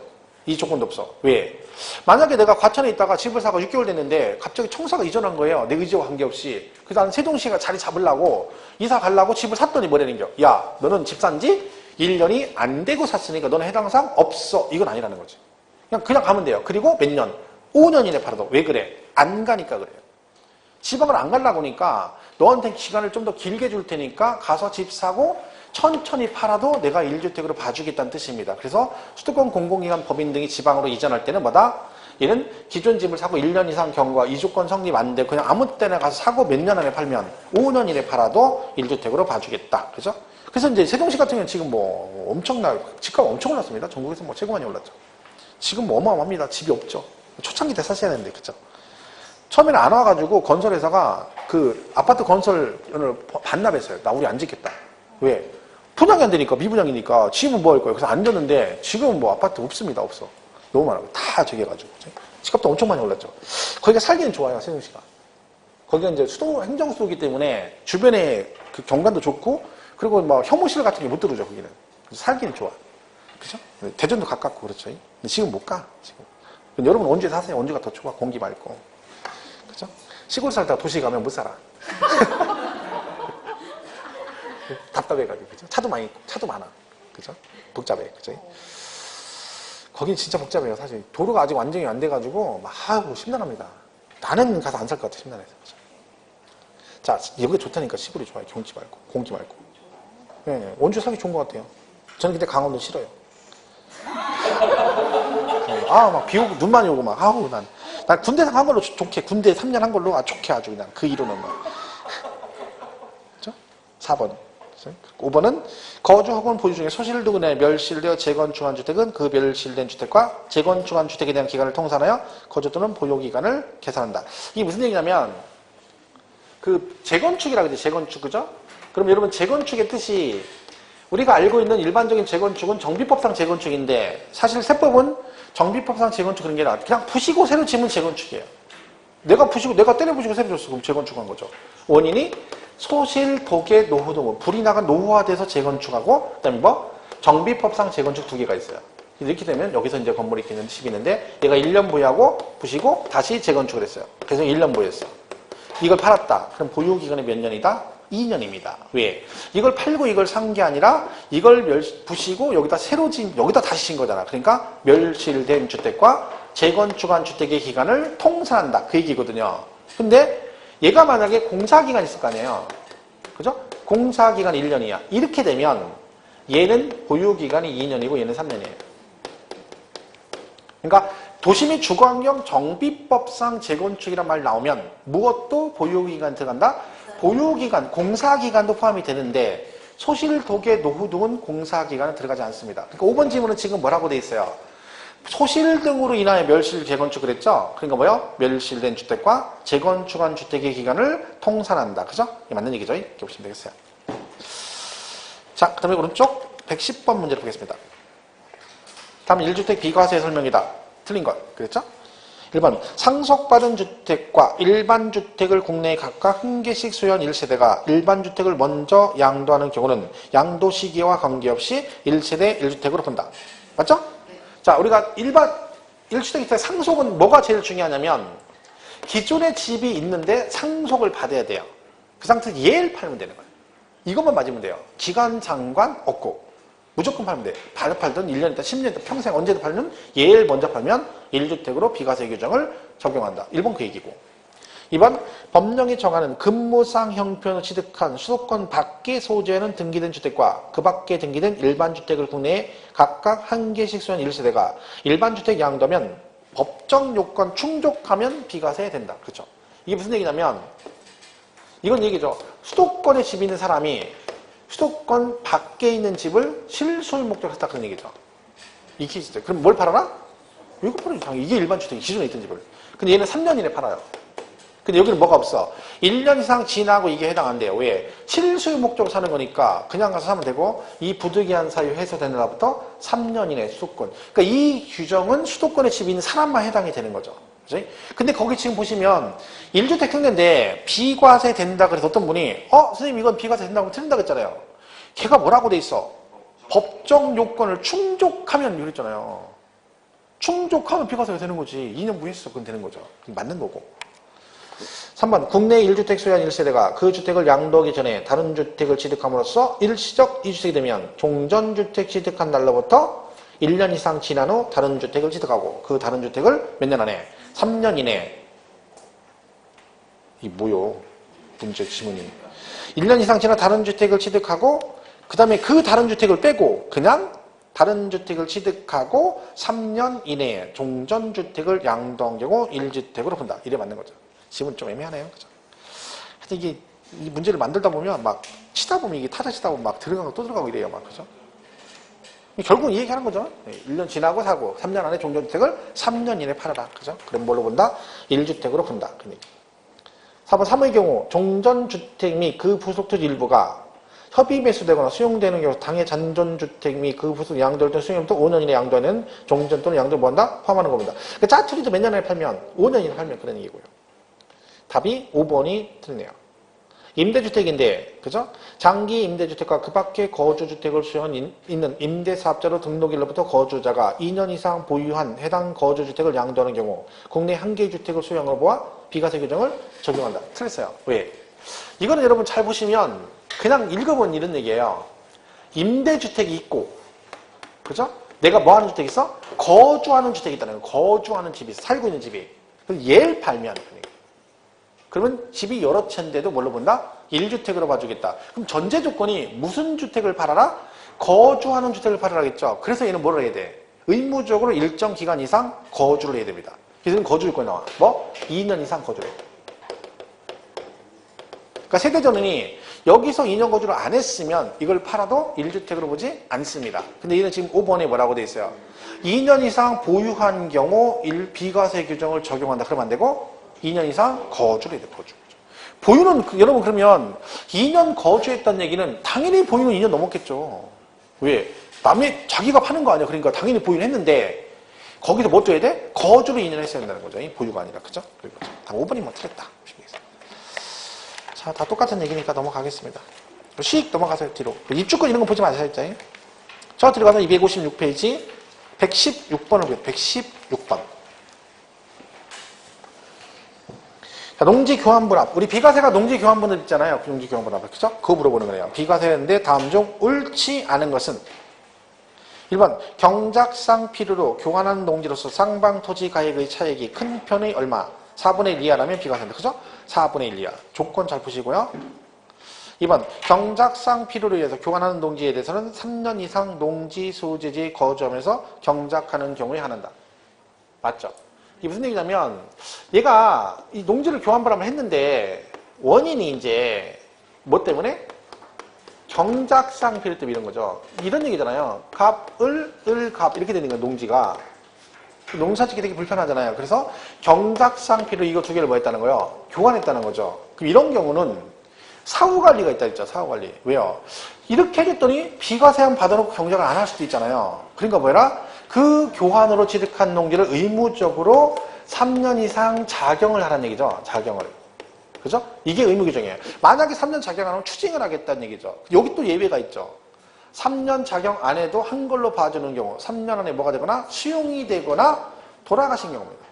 이 조건도 없어. 왜? 만약에 내가 과천에 있다가 집을 사고 6개월 됐는데 갑자기 청사가 이전한 거예요. 내 의지와 관계없이. 그래서 나는 세종시가 자리 잡으려고 이사 가려고 집을 샀더니 뭐라는겨? 야, 너는 집 산 지 1년이 안 되고 샀으니까 너는 해당 사항 없어. 이건 아니라는 거지. 그냥 가면 돼요. 그리고 몇 년? 5년 이내 팔아도. 왜 그래? 안 가니까 그래요. 지방을 안 가려고 하니까 너한테 기간을 좀 더 길게 줄 테니까 가서 집 사고 천천히 팔아도 내가 1주택으로 봐주겠다는 뜻입니다. 그래서 수도권 공공기관 법인 등이 지방으로 이전할 때는 뭐다? 얘는 기존 집을 사고 1년 이상 경과 이 조건 성립 안 돼. 그냥 아무 때나 가서 사고 몇 년 안에 팔면 5년 이내 팔아도 1주택으로 봐주겠다. 그죠? 그래서 이제 세종시 같은 경우는 지금 뭐 집값 엄청 올랐습니다. 전국에서 뭐 최고 많이 올랐죠. 지금 뭐 어마어마합니다. 집이 없죠. 초창기 때 사셔야 되는데, 그죠? 처음에는 안 와가지고 건설회사가 그 아파트 건설을 반납했어요. 나 우리 안 짓겠다. 왜? 분양이 안 되니까, 미분양이니까 집은 뭐 할 거예요. 그래서 안 졌는데 지금은 뭐 아파트 없습니다. 없어. 너무 많아요. 다 저기 해가지고. 집값도 엄청 많이 올랐죠. 거기가 살기는 좋아요. 세종시가. 거기가 이제 행정수도이기 때문에 주변에 그 경관도 좋고 그리고 뭐 혐오실 같은 게 못 들어오죠. 거기는. 그래서 살기는 좋아. 그죠? 대전도 가깝고 그렇죠. 근데 지금 못 가. 지금. 여러분 원주에 사세요. 원주가 더 좋아. 공기 맑고. 그죠? 시골 살다가 도시 가면 못 살아. 답답해가지고, 그죠? 차도 많아. 그죠? 복잡해, 그죠? 거긴 진짜 복잡해요, 사실. 도로가 아직 완전히 안 돼가지고, 심란합니다. 나는 가서 안 살 것 같아, 심란해서. 그죠? 자, 여기가 좋다니까 시골이 좋아요. 경치 맑고, 공기 맑고. 네, 원주 살기 좋은 것 같아요. 저는 근데 강원도 싫어요. 막 비 오고, 눈 많이 오고, 난 군대 한 걸로 좋게, 군대 3년 한 걸로 좋게 아주 그냥 그 이론은 그죠? 4번. 5번은 거주 혹은 보유 중에 소실득은에 멸실되어 재건축한 주택은 그 멸실된 주택과 재건축한 주택에 대한 기간을 통산하여 거주 또는 보유 기간을 계산한다. 이게 무슨 얘기냐면 그 재건축이라 그러지 재건축 그죠? 그럼 여러분 재건축의 뜻이 우리가 알고 있는 일반적인 재건축은 정비법상 재건축인데 사실 세법은 정비법상 재건축 그런 게 아니라 그냥 부시고 새로 짓는 재건축이에요. 내가 때려 부시고 새로 줬어. 그럼 재건축한 거죠. 원인이 소실, 도계, 노후 등 불이 나간 노후화돼서 재건축하고 그다음에 정비법상 재건축 두 개가 있어요. 이렇게 되면 여기서 이제 건물이 이렇게 있는데 집이 있는데 얘가 1년 보유하고 부시고 다시 재건축을 했어요. 그래서 1년 보유했어. 이걸 팔았다. 그럼 보유 기간이 몇 년이다? 2년입니다. 왜? 이걸 팔고 이걸 산 게 아니라 이걸 부시고 여기다 여기다 다시 진 거잖아. 그러니까 멸실된 주택과 재건축한 주택의 기간을 통산한다. 그 얘기거든요. 근데 얘가 만약에 공사기간 있을 거 아니에요. 그죠? 공사기간 1년이야. 이렇게 되면 얘는 보유기간이 2년이고 얘는 3년이에요. 그러니까 도시 및 주거환경 정비법상 재건축이란 말 나오면 무엇도 보유기간 들어간다? 보유기간, 공사기간도 포함이 되는데 소실, 도계, 노후 등은 공사기간은 들어가지 않습니다. 그러니까 5번 질문은 지금 뭐라고 돼 있어요? 소실 등으로 인하여 멸실 재건축을 했죠. 그러니까 뭐요? 멸실된 주택과 재건축한 주택의 기간을 통산한다. 그죠? 이게 맞는 얘기죠. 이렇게 보시면 되겠어요. 자, 그 다음에 오른쪽 110번 문제를 보겠습니다. 다음 1주택 비과세 설명이다. 틀린 것. 그랬죠? 1번 상속받은 주택과 일반 주택을 국내에 각각 한 개씩 수여한 1세대가 일반 주택을 먼저 양도하는 경우는 양도 시기와 관계없이 1세대 1주택으로 본다. 맞죠? 자, 우리가 1주택 상속은 뭐가 제일 중요하냐면 기존에 집이 있는데 상속을 받아야 돼요. 그 상태에서 얘를 팔면 되는 거예요. 이것만 맞으면 돼요. 기간 상관 없고 무조건 팔면 돼. 팔든 1년 있다 10년 있다 평생 언제든 팔면 얘를 먼저 팔면 1주택으로 비과세 규정을 적용한다. 1번 그 얘기고. 2번 법령이 정하는 근무상 형편을 취득한 수도권 밖에 소재는 등기된 주택과 그 밖에 등기된 일반 주택을 국내에 각각 한 개씩 소유한 1세대가 일반 주택 양도면 법정 요건 충족하면 비과세 된다. 그렇죠? 이게 무슨 얘기냐면 이건 얘기죠. 수도권에 집 있는 사람이 수도권 밖에 있는 집을 실소유 목적으로 했다 그런 얘기죠. 이 케이스죠. 그럼 뭘 팔아라? 이거 팔아요. 이게 일반 주택이 기존에 있던 집을. 근데 얘는 3년 이내 팔아요. 근데 여기는 뭐가 없어? 1년 이상 지나고 이게 해당한대요. 왜? 실수요 목적으로 사는 거니까 그냥 가서 사면 되고 이 부득이한 사유 해소되는 날부터 3년 이내 수도권. 그러니까 이 규정은 수도권에 집이 있는 사람만 해당이 되는 거죠. 그치? 근데 거기 지금 보시면 1주택 특례인데 비과세 된다 그래서 어떤 분이 선생님 이건 비과세 된다고 틀린다고 했잖아요. 걔가 뭐라고 돼 있어? 법정 요건을 충족하면 이랬잖아요. 충족하면 비과세가 되는 거지. 2년 무효했어. 그건 되는 거죠. 맞는 거고. 3번 국내 1주택 소유한 1세대가 그 주택을 양도하기 전에 다른 주택을 취득함으로써 일시적 2주택이 되면 종전주택 취득한 날로부터 1년 이상 지난 후 다른 주택을 취득하고 그 다른 주택을 몇 년 안에 3년 이내 이 뭐요? 문제 지문이 1년 이상 지난 다른 주택을 취득하고 그 다음에 그 다른 주택을 빼고 그냥 다른 주택을 취득하고 3년 이내에 종전주택을 양도한 경우 1주택으로 본다. 이래 맞는 거죠. 지문 좀 애매하네요. 그죠? 하여튼 이게 이 문제를 만들다 보면 막 치다 보면 이게 타자 치다 보면 막 들어가고 또 들어가고 이래요. 막 그죠? 결국은 이 얘기하는 거죠. 1년 지나고 사고 3년 안에 종전주택을 3년 이내에 팔아라. 그죠? 그럼 뭘로 본다? 1주택으로 본다. 그 얘기. 4번 3의 경우 종전주택 및 그 부속토지 일부가 협의 매수되거나 수용되는 경우 당해 잔존주택 및 그 부속 양도할 때 수용부터 5년 이내 양도하는 종전 또는 양도를 뭐한다? 포함하는 겁니다. 그러니까 짜투리도 몇 년 안에 팔면 5년 이내 팔면 그런 얘기고요. 답이 5번이 틀리네요. 임대주택인데, 그죠? 장기 임대주택과 그 밖에 거주주택을 수용한 있는 임대사업자로 등록일로부터 거주자가 2년 이상 보유한 해당 거주주택을 양도하는 경우 국내 한 개의 주택을 소유한 보아 비과세 규정을 적용한다. 틀렸어요. 왜? 이거는 여러분 잘 보시면 그냥 읽어본 이런 얘기예요. 임대주택이 있고, 그죠? 내가 뭐 하는 주택이 있어? 거주하는 주택이 있다는 거예요. 거주하는 집이 있어. 살고 있는 집이. 그럼 얘를 팔면 그러면 집이 여러 채인데도 뭘로 본다? 1주택으로 봐주겠다. 그럼 전제 조건이 무슨 주택을 팔아라? 거주하는 주택을 팔아라겠죠. 그래서 얘는 뭐를 해야 돼? 의무적으로 일정 기간 이상 거주를 해야 됩니다. 그래서 거주 요건이 나와. 뭐? 2년 이상 거주를 해야 돼. 그러니까 세대전원이 여기서 2년 거주를 안 했으면 이걸 팔아도 1주택으로 보지 않습니다. 근데 얘는 지금 5번에 뭐라고 돼 있어요? 2년 이상 보유한 경우 비과세 규정을 적용한다. 그러면 안 되고 2년 이상 거주를 해야 돼. 거주. 보유는 여러분 그러면 2년 거주했다는 얘기는 당연히 보유는 2년 넘었겠죠. 왜? 남의 자기가 파는 거 아니야. 그러니까 당연히 보유는 했는데 거기서 뭐 줘야 돼? 거주를 2년 했어야 된다는 거죠. 보유가 아니라. 그죠? 다 5번이 뭐 틀렸다. 자, 다 똑같은 얘기니까 넘어가겠습니다. 씩 넘어가세요. 뒤로. 입주권 이런 거 보지 마세요. 저 들어가서 256페이지 116번을 보세요. 116번. 자, 농지교환분합. 우리 비과세가 농지교환분합 있잖아요. 농지교환분합. 그죠? 그거 물어보는 거예요. 비과세인데 다음 중 옳지 않은 것은 1번 경작상 필요로 교환한 농지로서 쌍방 토지 가액의 차액이 큰 편의 얼마 4분의 1 이하라면 비과세입니다. 그죠? 4분의 1 이하. 조건 잘 보시고요. 2번 경작상 필요로 위해서 교환하는 농지에 대해서는 3년 이상 농지 소재지에 거주하면서 경작하는 경우에 한한다. 맞죠? 이게 무슨 얘기냐면 얘가 이 농지를 교환분합을 했는데 원인이 이제 뭐 때문에? 경작상 필요 때문에 이런 거죠. 이런 얘기잖아요. 갑 이렇게 되는 거예요. 농지가. 농사 짓기 되게 불편하잖아요. 그래서 경작상 필요 이거 두 개를 뭐 했다는 거예요? 교환했다는 거죠. 그럼 이런 경우는 사후관리가 있다 했죠. 사후관리. 왜요? 이렇게 해줬더니 비과세한 받아놓고 경작을 안 할 수도 있잖아요. 그러니까 뭐라? 그 교환으로 취득한 농지를 의무적으로 3년 이상 작용을 하라는 얘기죠. 작용을. 그죠? 이게 의무 규정이에요. 만약에 3년 작용 안 하면 추징을 하겠다는 얘기죠. 여기 또 예외가 있죠. 3년 작용 안 해도 한 걸로 봐주는 경우 3년 안에 뭐가 되거나 수용이 되거나 돌아가신 경우입니다.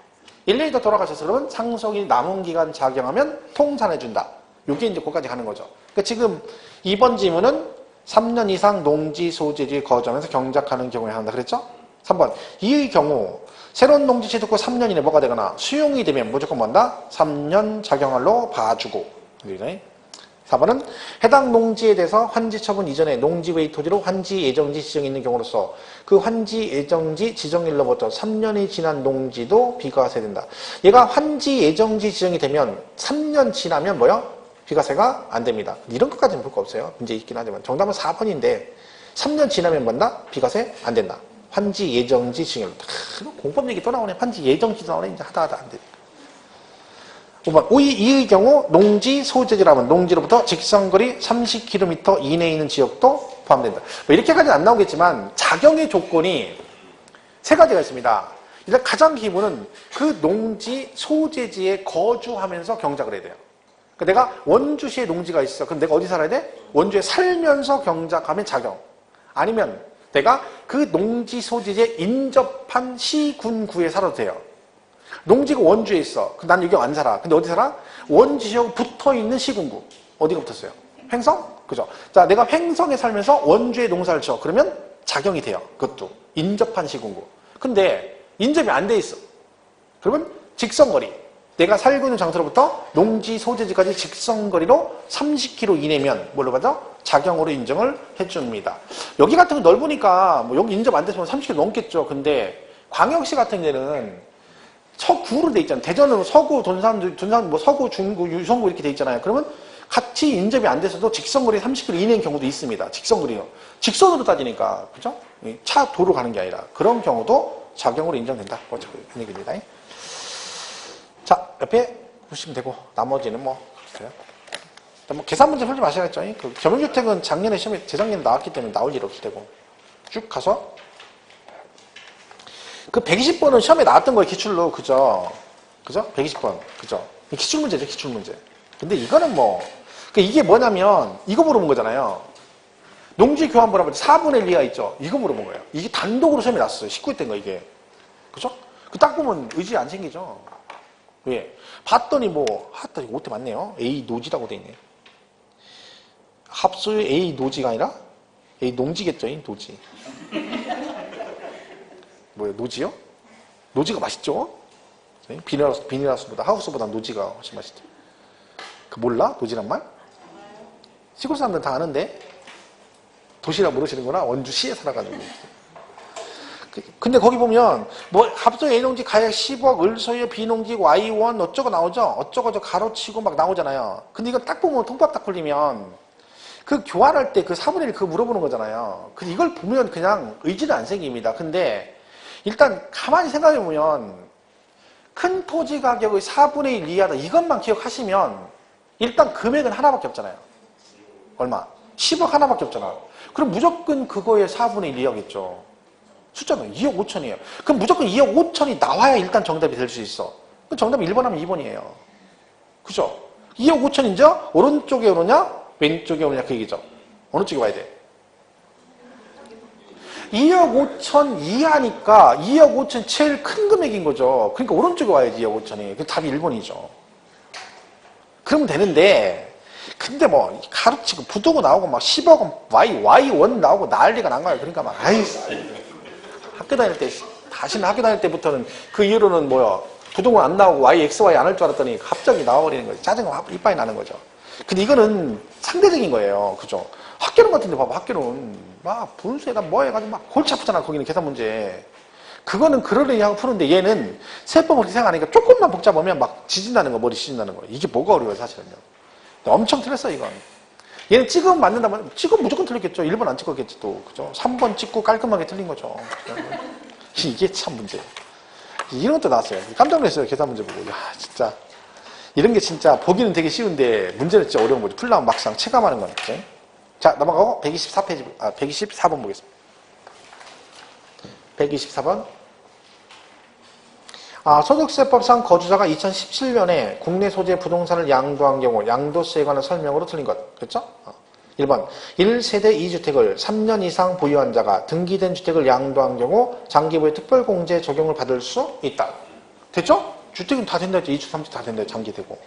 1년이 더 돌아가셔서 그러면 상속이 남은 기간 작용하면 통산해준다. 이게 이제 거기까지 가는 거죠. 그러니까 지금 이번 지문은 3년 이상 농지 소재지에 거주하면서 경작하는 경우에 한다 그랬죠? 3번 이의 경우 새로운 농지 취득 후 3년 이내 뭐가 되거나 수용이 되면 무조건 뭔다? 3년 작용할로 봐주고. 4번은 해당 농지에 대해서 환지 처분 이전에 농지 외의 토지로 환지 예정지 지정이 있는 경우로서 그 환지 예정지 지정일로부터 3년이 지난 농지도 비과세된다. 얘가 환지 예정지 지정이 되면 3년 지나면 뭐요? 비과세가 안 됩니다. 이런 것까지는 볼 거 없어요. 문제 있긴 하지만 정답은 4번인데 3년 지나면 뭔다? 비과세 안 된다. 환지 예정지 지정일로부터. 공법 얘기 또 나오네. 환지 예정지도 나오네. 이제 하다 안 돼. 5번 이의 경우 농지 소재지라면 농지로부터 직선거리 30km 이내에 있는 지역도 포함된다. 뭐 이렇게까지는 안 나오겠지만 작용의 조건이 세 가지가 있습니다. 일단 가장 기본은 그 농지 소재지에 거주하면서 경작을 해야 돼요. 그러니까 내가 원주시에 농지가 있어. 그럼 내가 어디 살아야 돼? 원주에 살면서 경작하면 작용. 아니면 내가 그 농지 소재지에 인접한 시군구에 살아도 돼요. 농지가 원주에 있어. 난 여기 안 살아. 근데 어디 살아? 원주시하고 붙어있는 시군구. 어디가 붙었어요? 횡성? 그죠? 자, 내가 횡성에 살면서 원주에 농사를 쳐. 그러면 작용이 돼요. 그것도. 인접한 시군구. 근데 인접이 안 돼 있어. 그러면 직선거리. 내가 살고 있는 장소로부터 농지 소재지까지 직선거리로 30km 이내면 뭘로 받아? 작용으로 인정을 해줍니다. 여기 같은 거 넓으니까 뭐 여기 인접 안 됐으면 30km 넘겠죠. 근데 광역시 같은 데는 서구로 돼 있잖아요. 대전은 서구, 돈산, 뭐 서구, 중구, 유성구 이렇게 돼 있잖아요. 그러면 같이 인접이 안 돼서도 직선거리 30km 이내인 경우도 있습니다. 직선거리요. 직선으로 따지니까, 그죠? 차 도로 가는 게 아니라 그런 경우도 작용으로 인정된다. 그런 얘기입니다. 자, 옆에 보시면 되고 나머지는 뭐 그래요. 뭐 계산 문제 풀지 마셔야겠죠. 그 겸용주택은 작년에 시험에 재작년에 나왔기 때문에 나올 일 없을 테고 쭉 가서. 그 120번은 시험에 나왔던 거예요, 기출로. 그죠? 120번. 그죠? 기출문제죠, 기출문제. 근데 이거는 뭐, 이게 뭐냐면, 이거 물어본 거잖아요. 농지 교환 물어볼 때 4분의 1 이하 있죠? 이거 물어본 거예요. 이게 단독으로 시험에 났어요. 19회 때인 거, 이게. 그죠? 딱 보면 의지 안 생기죠? 왜? 봤더니 뭐, 이거 옷대 맞네요. A 노지라고 돼 있네. 합소의 A 노지가 아니라, A 농지겠죠, 이 노지. 뭐예요? 노지요? 노지가 맛있죠? 비닐하우스보다 하우스보다 노지가 훨씬 맛있죠. 그 몰라? 노지란 말? 시골 사람들은 다 아는데 도시라 모르시는구나. 원주시에 살아가지고. 근데 거기 보면 뭐 합소 A농지 가액 10억 을소유 B농지 Y1 어쩌고 나오죠? 어쩌고 가로치고 막 나오잖아요. 근데 이거 딱 보면 통밥 딱 풀리면 그 교환할 때 그 4분의 1 그거 물어보는 거잖아요. 근데 이걸 보면 그냥 의지는 안 생깁니다. 근데 일단 가만히 생각해보면 큰 토지 가격의 4분의 1 이하다 이것만 기억하시면 일단 금액은 하나밖에 없잖아요. 얼마? 10억 하나밖에 없잖아. 그럼 무조건 그거의 4분의 1 이하겠죠. 숫자는 2억 5천이에요. 그럼 무조건 2억 5천이 나와야 일단 정답이 될 수 있어. 그럼 정답이 1번 하면 2번이에요. 그죠? 2억 5천인지 오른쪽에 오느냐 왼쪽에 오느냐 그 얘기죠. 어느 쪽에 와야 돼? 2억 5천 이하니까 2억 5천 제일 큰 금액인 거죠. 그러니까 오른쪽에 와야지 2억 5천이. 그 답이 1번이죠. 그러면 되는데 근데 뭐 가로치고 부도고 나오고 막 10억 원 Y1 나오고 난리가 난 거예요. 그러니까 막 학교 다닐 때 다시는 학교 다닐 때부터는 그 이후로는 부동은 안 나오고 XY 안 할 줄 알았더니 갑자기 나와버리는 거죠. 짜증이 이빨이 나는 거죠. 근데 이거는 상대적인 거예요. 그죠? 학교론 같은데 봐봐. 학교론 막 분수에다 뭐 해가지고 막 골치 아프잖아. 거기는 계산 문제. 그거는 그러려니 하고 푸는데 얘는 세법을 생각하니까 조금만 복잡하면 막 지진다는 거, 머리 지진다는 거. 이게 뭐가 어려워요, 사실은요. 엄청 틀렸어, 이건. 얘는 찍으면 맞는다면, 찍으면 무조건 틀렸겠죠. 1번 안 찍었겠지, 또. 그죠? 3번 찍고 깔끔하게 틀린 거죠. 이게 참 문제. 이런 것도 나왔어요. 깜짝 놀랐어요, 계산 문제 보고. 야, 진짜. 이런 게 진짜 보기는 되게 쉬운데, 문제는 진짜 어려운 거죠. 풀나면 막상 체감하는 거는. 그죠? 자, 넘어가고 124번 보겠습니다. 124번. 소득세법상 거주자가 2017년에 국내 소재 부동산을 양도한 경우 양도세에 관한 설명으로 틀린 것. 그렇죠? 1번 1세대 2주택을 3년 이상 보유한 자가 등기된 주택을 양도한 경우 장기보유 특별공제 적용을 받을 수 있다. 됐죠? 주택은 다 된다 했죠. 2주, 3주 다 된다 했죠. 장기되고.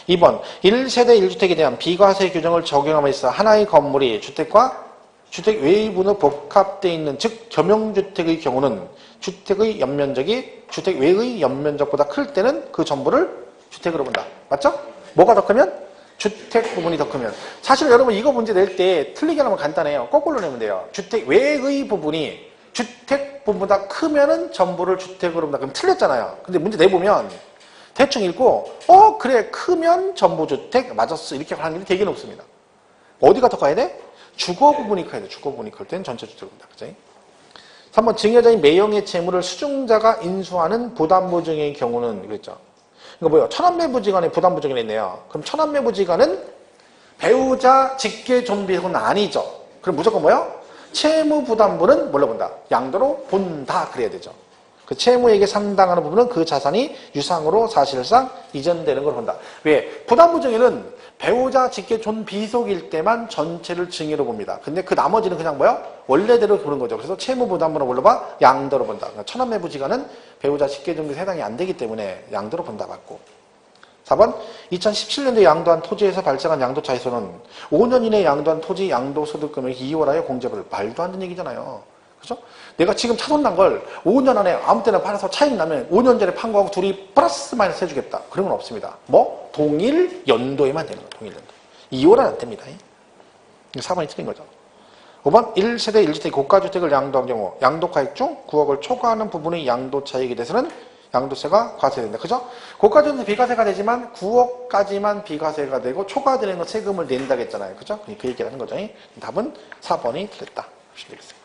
2번 1세대 1주택에 대한 비과세 규정을 적용함에 있어 하나의 건물이 주택과 주택 외의분으로 복합되어 있는 즉 겸용주택의 경우는 주택의 연면적이 주택 외의 연면적보다 클 때는 그 전부를 주택으로 본다. 맞죠? 뭐가 더 크면? 주택 부분이 더 크면. 사실 여러분 이거 문제 낼 때 틀리게 하면 간단해요. 거꾸로 내면 돼요. 주택 외의 부분이 주택 부분보다 크면은 전부를 주택으로 본다. 그럼 틀렸잖아요. 근데 문제 내보면 대충 읽고 그래 크면 전부주택 맞았어 이렇게 하는 일이 되게 높습니다. 어디가 더 커야 돼? 주거 부분이 커야 돼. 주거 부분이 클 때는 전체 주택입니다. 그죠? 3번 증여자인 매형의 채무를 수중자가 인수하는 부담보증의 경우는 그랬죠. 이거 뭐예요? 천안매부지간의 부담보증이 있네요. 그럼 천안매부지간은 배우자 직계 존비속은 아니죠. 그럼 무조건 뭐예요? 채무부담부는 뭘로 본다? 양도로 본다 그래야 되죠. 그 채무에게 상당하는 부분은 그 자산이 유상으로 사실상 이전되는 걸 본다. 왜? 부담부증에는 배우자 직계 존비속일 때만 전체를 증여로 봅니다. 근데 그 나머지는 그냥 뭐야? 원래대로 보는 거죠. 그래서 채무부담부는 뭘로 봐? 양도로 본다. 그러니까 천안매부지간은 배우자 직계 존비속 해당이 안 되기 때문에 양도로 본다 맞고. 4번 2017년도에 양도한 토지에서 발생한 양도차익소는 5년 이내에 양도한 토지 양도소득 금액이 2월하여 공제받을 말도 안 되는 얘기잖아요. 그죠? 내가 지금 차손 난 걸 5년 안에 아무 때나 팔아서 차익 나면 5년 전에 판 거하고 둘이 플러스 마이너스 해주겠다. 그런 건 없습니다. 뭐? 동일 연도에만 되는 거예요. 동일 연도. 2월은 안 됩니다. 4번이 틀린 거죠. 5번 1세대 1주택 고가주택을 양도한 경우 양도가액 중 9억을 초과하는 부분의 양도차익에 대해서는 양도세가 과세된다. 그죠? 고가주택은 비과세가 되지만 9억까지만 비과세가 되고 초과되는 건 세금을 낸다고 했잖아요. 그죠? 그 얘기를 하는 거죠. 답은 4번이 틀렸다. 보시면 되겠습니다.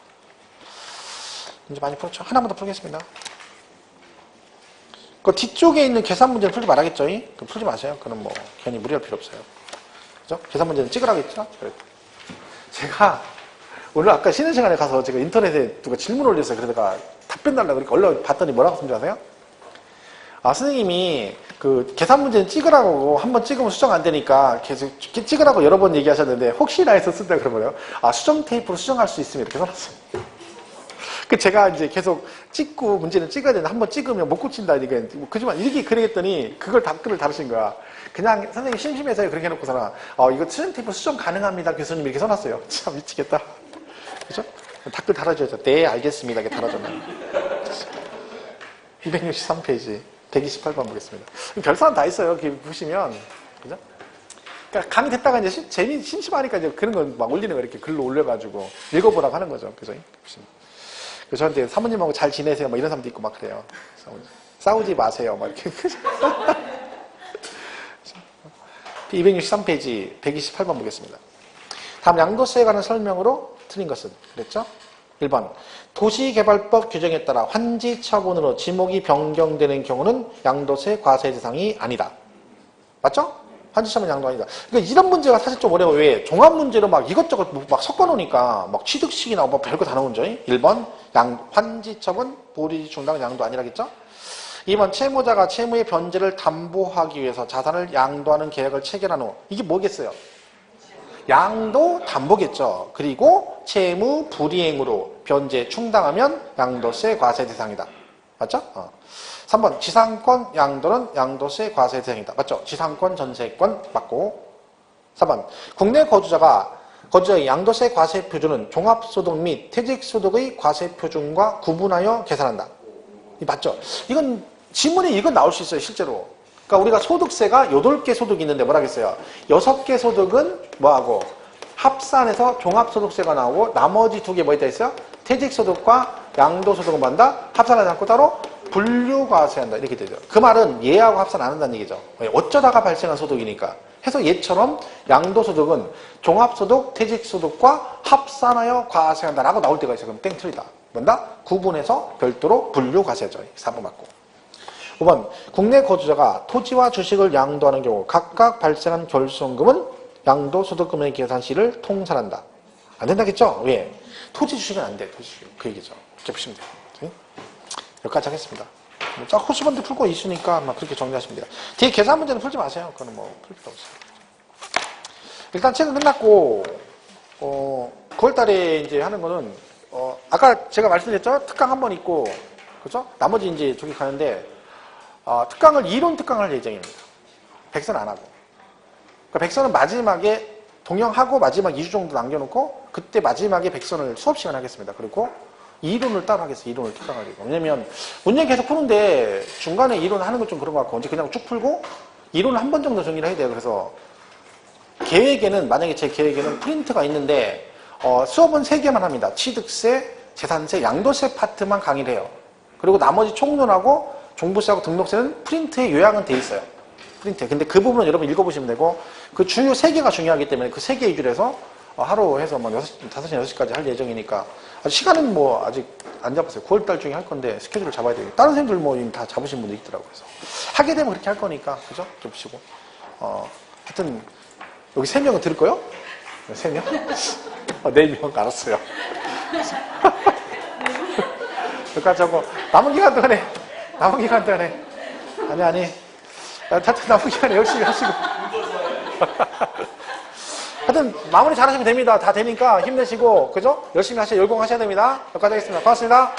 문제 많이 풀었죠? 하나만 더 풀겠습니다. 그 뒤쪽에 있는 계산 문제는 풀지 말아야겠죠? 그럼 풀지 마세요. 그럼 뭐 괜히 무리할 필요 없어요. 그죠? 계산 문제는 찍으라겠죠? 제가 오늘 아까 쉬는 시간에 가서 제가 인터넷에 누가 질문 올렸어요. 그러다가 답변 달라고 그러니까 얼른 봤더니 뭐라고 쓴 줄 아세요? 선생님이 그 계산 문제는 찍으라고 한번 찍으면 수정 안 되니까 계속 찍으라고 여러 번 얘기하셨는데 혹시나 해서 쓴다 그러면요. 수정 테이프로 수정할 수 있으면 이렇게 써놨어요. 그 제가 이제 계속 찍고 문제는 찍어야 되는데 한번 찍으면 못 고친다 이게 그지만 이렇게 그러겠더니 그걸 답글을 다루신 거야. 그냥 선생님 심심해서 그렇게 해놓고서는 이거 수정 테이프 수정 가능합니다 교수님 이렇게 써놨어요. 참 미치겠다. 그죠? 답글 달아줘야죠. 네 알겠습니다. 이렇게 달아줬나요? 263페이지 128번 보겠습니다. 별사람 다 있어요. 이렇게 보시면 그죠? 그러니까 강의 됐다가 이제 심심하니까 이제 그런 거 막 올리는 거 이렇게 글로 올려가지고 읽어보라고 하는 거죠. 그죠? 그래서 저한테 사모님하고 잘 지내세요. 막 이런 사람도 있고 막 그래요. 싸우지 마세요. 막 이렇게. 263페이지 128번 보겠습니다. 다음 양도세에 관한 설명으로 틀린 것은 그랬죠? 1번 도시개발법 규정에 따라 환지 처분으로 지목이 변경되는 경우는 양도세 과세 대상이 아니다. 맞죠? 환지 처분 양도 아니다. 그러니까 이런 문제가 사실 좀 어려워요. 왜? 종합 문제로 막 이것저것 막 섞어놓으니까 막 취득식이 나오고 막 별거 다 나오는 거죠. 1번 환지 처분 보리 중당 양도 아니라겠죠? 2번 채무자가 채무의 변제를 담보하기 위해서 자산을 양도하는 계약을 체결한 후 이게 뭐겠어요? 양도 담보겠죠. 그리고 채무 불이행으로 변제 충당하면 양도세 과세 대상이다. 맞죠? 3번 지상권 양도는 양도세 과세 대상이다. 맞죠? 지상권 전세권 맞고. 4번 국내 거주자의 양도세 과세 표준은 종합소득 및 퇴직소득의 과세 표준과 구분하여 계산한다. 맞죠? 이건 지문에 이건 나올 수 있어요. 실제로. 그러니까 우리가 소득세가 8개 소득이 있는데 뭐라겠어요? 6개 소득은 뭐하고? 합산해서 종합소득세가 나오고 나머지 2개 뭐 있다 했어요? 퇴직소득과 양도소득은 뭐 한다? 합산하지 않고 따로 분류과세한다. 이렇게 되죠. 그 말은 얘하고 합산 안 한다는 얘기죠. 어쩌다가 발생한 소득이니까. 해서 얘처럼 양도소득은 종합소득, 퇴직소득과 합산하여 과세한다라고 나올 때가 있어요. 그럼 땡 틀리다. 뭔다? 구분해서 별도로 분류과세죠. 4번 맞고. 5번 국내 거주자가 토지와 주식을 양도하는 경우 각각 발생한 결손금은 양도소득금액 계산시를 통산한다. 안 된다겠죠? 왜? 토지 주식은 안 돼. 토지 주식. 그 얘기죠. 이렇게 보시면 돼요. 여기까지 하겠습니다. 호수번도 풀고 있으니까 막 그렇게 정리하시면 돼요. 뒤에 계산 문제는 풀지 마세요. 그거는 뭐 풀 필요 없어요. 일단 책은 끝났고 9월 달에 이제 하는 거는, 아까 제가 말씀드렸죠? 특강 한 번 있고, 그죠? 나머지 이제 저기 가는데, 이론 특강을 할 예정입니다. 백선 안 하고. 그러니까 백선은 마지막에 동영하고 마지막 2주 정도 남겨놓고, 그때 마지막에 백선을 수업 시간 하겠습니다. 그리고 이론을 따로 하겠어요. 이론을 특강하기고. 왜냐면, 문제 계속 푸는데, 중간에 이론 하는 건 좀 그런 것 같고, 언제 그냥 쭉 풀고, 이론을 한 번 정도 정리를 해야 돼요. 그래서, 계획에는, 만약에 제 계획에는 프린트가 있는데, 수업은 3개만 합니다. 취득세, 재산세, 양도세 파트만 강의를 해요. 그리고 나머지 총론하고 종부세하고 등록세는 프린트에 요약은 돼 있어요. 프린트에. 근데 그 부분은 여러분 읽어보시면 되고, 그 주요 3개가 중요하기 때문에 그 3개 위주로 해서 하루 해서 뭐 5시, 5시, 6시까지 할 예정이니까, 시간은 뭐 아직 안 잡았어요. 9월달 중에 할 건데 스케줄을 잡아야 되고, 다른 선생님들 뭐 이미 다 잡으신 분도 있더라고요. 그래서 하게 되면 그렇게 할 거니까, 그죠? 좀 보시고. 하여튼, 여기 3명은 들을 거요? 3명? 4명, 알았어요. 그러니까 저거, 남은 기간 동안에. 아니. 하여튼 남은 기간에 열심히 하시고. 하여튼, 마무리 잘 하시면 됩니다. 다 되니까 힘내시고, 그죠? 열심히 열공하셔야 됩니다. 여기까지 하겠습니다. 고맙습니다.